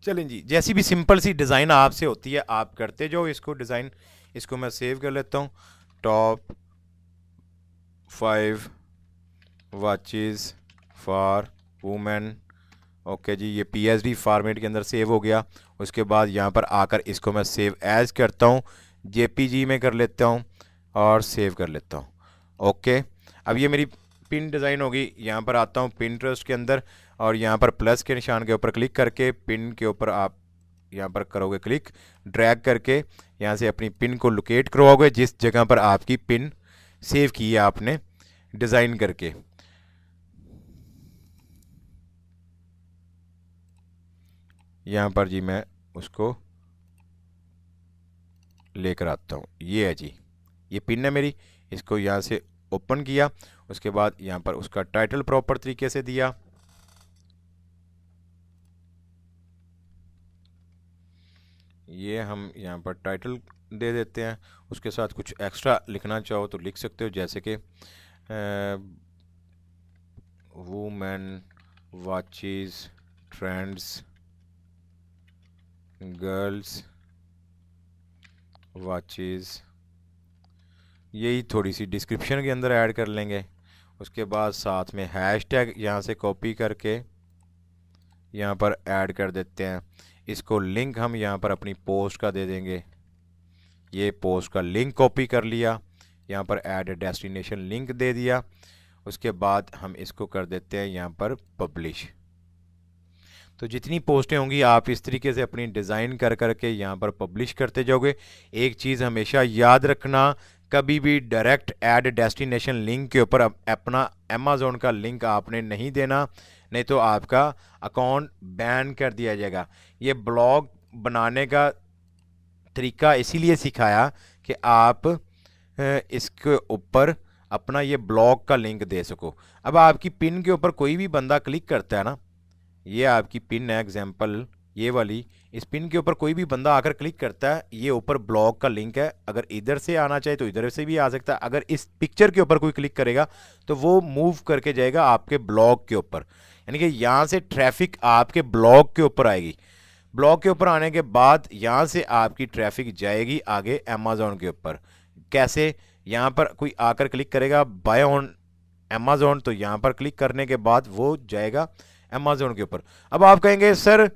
चलें जी, जैसी भी सिंपल सी डिज़ाइन आपसे होती है आप करते जाओ इसको डिज़ाइन। इसको मैं सेव कर लेता हूँ। Top 5 watches for women. Okay जी, ये PSD फॉर्मेट के अंदर सेव हो गया। उसके बाद यहाँ पर आकर इसको मैं सेव एज करता हूँ, JPG में कर लेता हूँ और सेव कर लेता हूँ। ओके, अब ये मेरी पिन डिज़ाइन होगी। यहाँ पर आता हूँ पिंटरेस्ट के अंदर और यहाँ पर प्लस के निशान के ऊपर क्लिक करके पिन के ऊपर आप यहाँ पर करोगे क्लिक, ड्रैग करके यहाँ से अपनी पिन को लोकेट करवाओगे जिस जगह पर आपकी पिन सेव की है आपने डिज़ाइन करके। यहाँ पर जी मैं उसको लेकर आता हूँ। ये है जी, ये पिन है मेरी। इसको यहाँ से ओपन किया, उसके बाद यहाँ पर उसका टाइटल प्रॉपर तरीके से दिया। ये हम यहाँ पर टाइटल दे देते हैं। उसके साथ कुछ एक्स्ट्रा लिखना चाहो तो लिख सकते हो, जैसे कि women watches trends, girls watches. यही थोड़ी सी डिस्क्रिप्शन के अंदर ऐड कर लेंगे। उसके बाद साथ में हैशटैग यहाँ से कॉपी करके यहाँ पर ऐड कर देते हैं। इसको लिंक हम यहाँ पर अपनी पोस्ट का दे देंगे। ये पोस्ट का लिंक कॉपी कर लिया, यहाँ पर ऐड डेस्टिनेशन लिंक दे दिया। उसके बाद हम इसको कर देते हैं यहाँ पर पब्लिश। तो जितनी पोस्टें होंगी आप इस तरीके से अपनी डिज़ाइन कर करके यहाँ पर पब्लिश करते जाओगे। एक चीज़ हमेशा याद रखना, कभी भी डायरेक्ट ऐड डेस्टिनेशन लिंक के ऊपर अपना अमेज़ॉन का लिंक आपने नहीं देना, नहीं तो आपका अकाउंट बैन कर दिया जाएगा। ये ब्लॉग बनाने का तरीका इसीलिए सिखाया कि आप इसके ऊपर अपना ये ब्लॉग का लिंक दे सको। अब आपकी पिन के ऊपर कोई भी बंदा क्लिक करता है ना, ये आपकी पिन है एग्जाम्पल ये वाली, इस पिन के ऊपर कोई भी बंदा आकर क्लिक करता है, ये ऊपर ब्लॉग का लिंक है। अगर इधर से आना चाहे तो इधर से भी आ सकता है। अगर इस पिक्चर के ऊपर कोई क्लिक करेगा तो वो मूव करके जाएगा आपके ब्लॉग के ऊपर, यानी कि यहाँ से ट्रैफिक आपके ब्लॉग के ऊपर आएगी। ब्लॉग के ऊपर आने के बाद यहाँ से आपकी ट्रैफिक जाएगी आगे अमेज़ॉन के ऊपर। कैसे? यहाँ पर कोई आकर क्लिक करेगा बाय ऑन अमेज़ॉन, तो यहाँ पर क्लिक करने के बाद वो जाएगा अमेज़ॉन के ऊपर। अब आप कहेंगे सर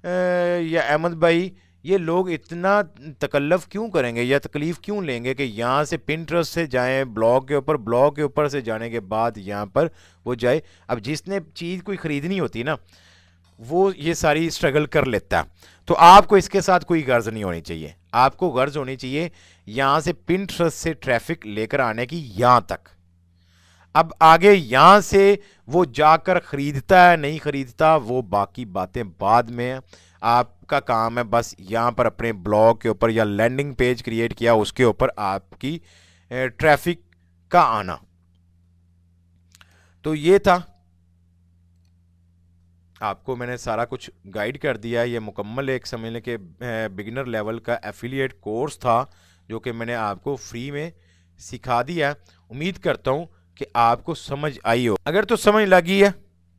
या अहमद भाई, ये लोग इतना तकल्लुफ़ क्यों करेंगे या तकलीफ़ क्यों लेंगे कि यहाँ से पिंटरेस्ट से जाएं ब्लॉग के ऊपर, ब्लॉग के ऊपर से जाने के बाद यहाँ पर वो जाए। अब जिसने चीज़ कोई ख़रीदनी होती ना, वो ये सारी स्ट्रगल कर लेता है। तो आपको इसके साथ कोई गर्ज नहीं होनी चाहिए। आपको गर्ज होनी चाहिए यहाँ से पिंटरेस्ट से ट्रैफिक लेकर आने की यहाँ तक। अब आगे यहाँ से वो जाकर ख़रीदता है नहीं ख़रीदता, वो बाकी बातें बाद में। आपका काम है बस यहाँ पर अपने ब्लॉग के ऊपर या लैंडिंग पेज क्रिएट किया उसके ऊपर आपकी ट्रैफिक का आना। तो ये था आपको मैंने सारा कुछ गाइड कर दिया है। ये मुकम्मल एक समझ लें कि बिगिनर लेवल का एफिलिएट कोर्स था जो कि मैंने आपको फ्री में सिखा दिया है। उम्मीद करता हूँ कि आपको समझ आई हो। अगर तो समझ लगी है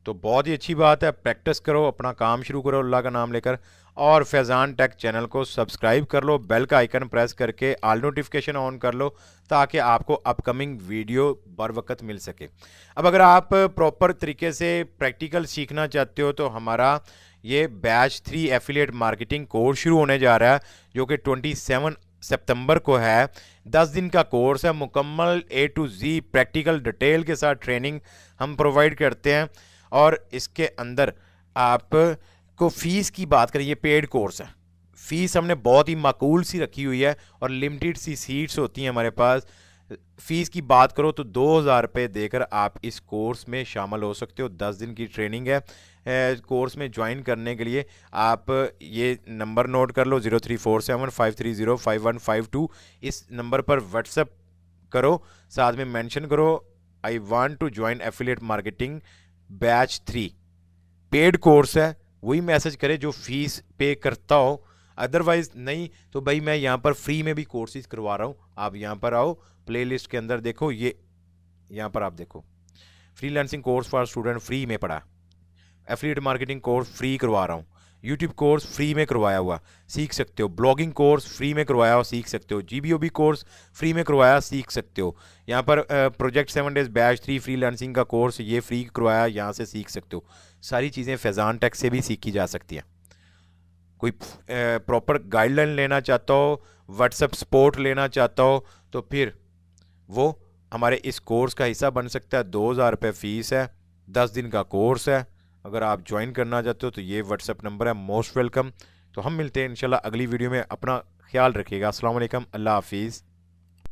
तो बहुत ही अच्छी बात है। प्रैक्टिस करो, अपना काम शुरू करो अल्लाह का नाम लेकर, और फैज़ान टेक चैनल को सब्सक्राइब कर लो, बेल का आइकन प्रेस करके ऑल नोटिफिकेशन ऑन कर लो ताकि आपको अपकमिंग वीडियो बर वक्त मिल सके। अब अगर आप प्रॉपर तरीके से प्रैक्टिकल सीखना चाहते हो तो हमारा ये बैच 3 एफिलिएट मार्केटिंग कोर्स शुरू होने जा रहा है जो कि 27 सितंबर को है। 10 दिन का कोर्स है, मुकम्मल A to Z practical detail के साथ ट्रेनिंग हम प्रोवाइड करते हैं। और इसके अंदर आपको फ़ीस की बात करें, ये पेड कोर्स है, फ़ीस हमने बहुत ही माकूल सी रखी हुई है और लिमिटेड सी सीट्स होती हैं हमारे पास। फ़ीस की बात करो तो 2000 रुपये देकर आप इस कोर्स में शामिल हो सकते हो। 10 दिन की ट्रेनिंग है। कोर्स में ज्वाइन करने के लिए आप ये नंबर नोट कर लो 034753055152। इस नंबर पर व्हाट्सएप करो, साथ में मेंशन करो I want to join affiliate marketing batch 3। Paid course है, वही मैसेज करे जो फीस पे करता हो, अदरवाइज नहीं तो भाई मैं यहाँ पर फ्री में भी कोर्सेज करवा रहा हूँ। आप यहाँ पर आओ, प्लेलिस्ट के अंदर देखो, ये यहाँ पर आप देखो freelancing course for student free में पढ़ा, एफिलिएट मार्केटिंग कोर्स फ्री करवा रहा हूँ, यूट्यूब कोर्स फ्री में करवाया हुआ सीख सकते हो, ब्लॉगिंग कोर्स फ्री में करवाया हुआ सीख सकते हो, GBOB कोर्स फ्री में करवाया सीख सकते हो। यहाँ पर प्रोजेक्ट 7 डेज बैच 3 फ्रीलांसिंग का कोर्स ये फ्री करवाया, यहाँ से सीख सकते हो। सारी चीज़ें फैज़ान टेक से भी सीखी जा सकती हैं। कोई प्रॉपर गाइडलाइन लेना चाहता हो, व्हाट्सएप सपोर्ट लेना चाहता हो तो फिर वो हमारे इस कोर्स का हिस्सा बन सकता है। 2000 रुपये फ़ीस है, 10 दिन का कोर्स है। अगर आप ज्वाइन करना चाहते हो तो ये व्हाट्सएप नंबर है, मोस्ट वेलकम। तो हम मिलते हैं इंशाल्लाह अगली वीडियो में। अपना ख्याल रखिएगा। अस्सलाम वालेकुम, अल्लाह हाफिज़।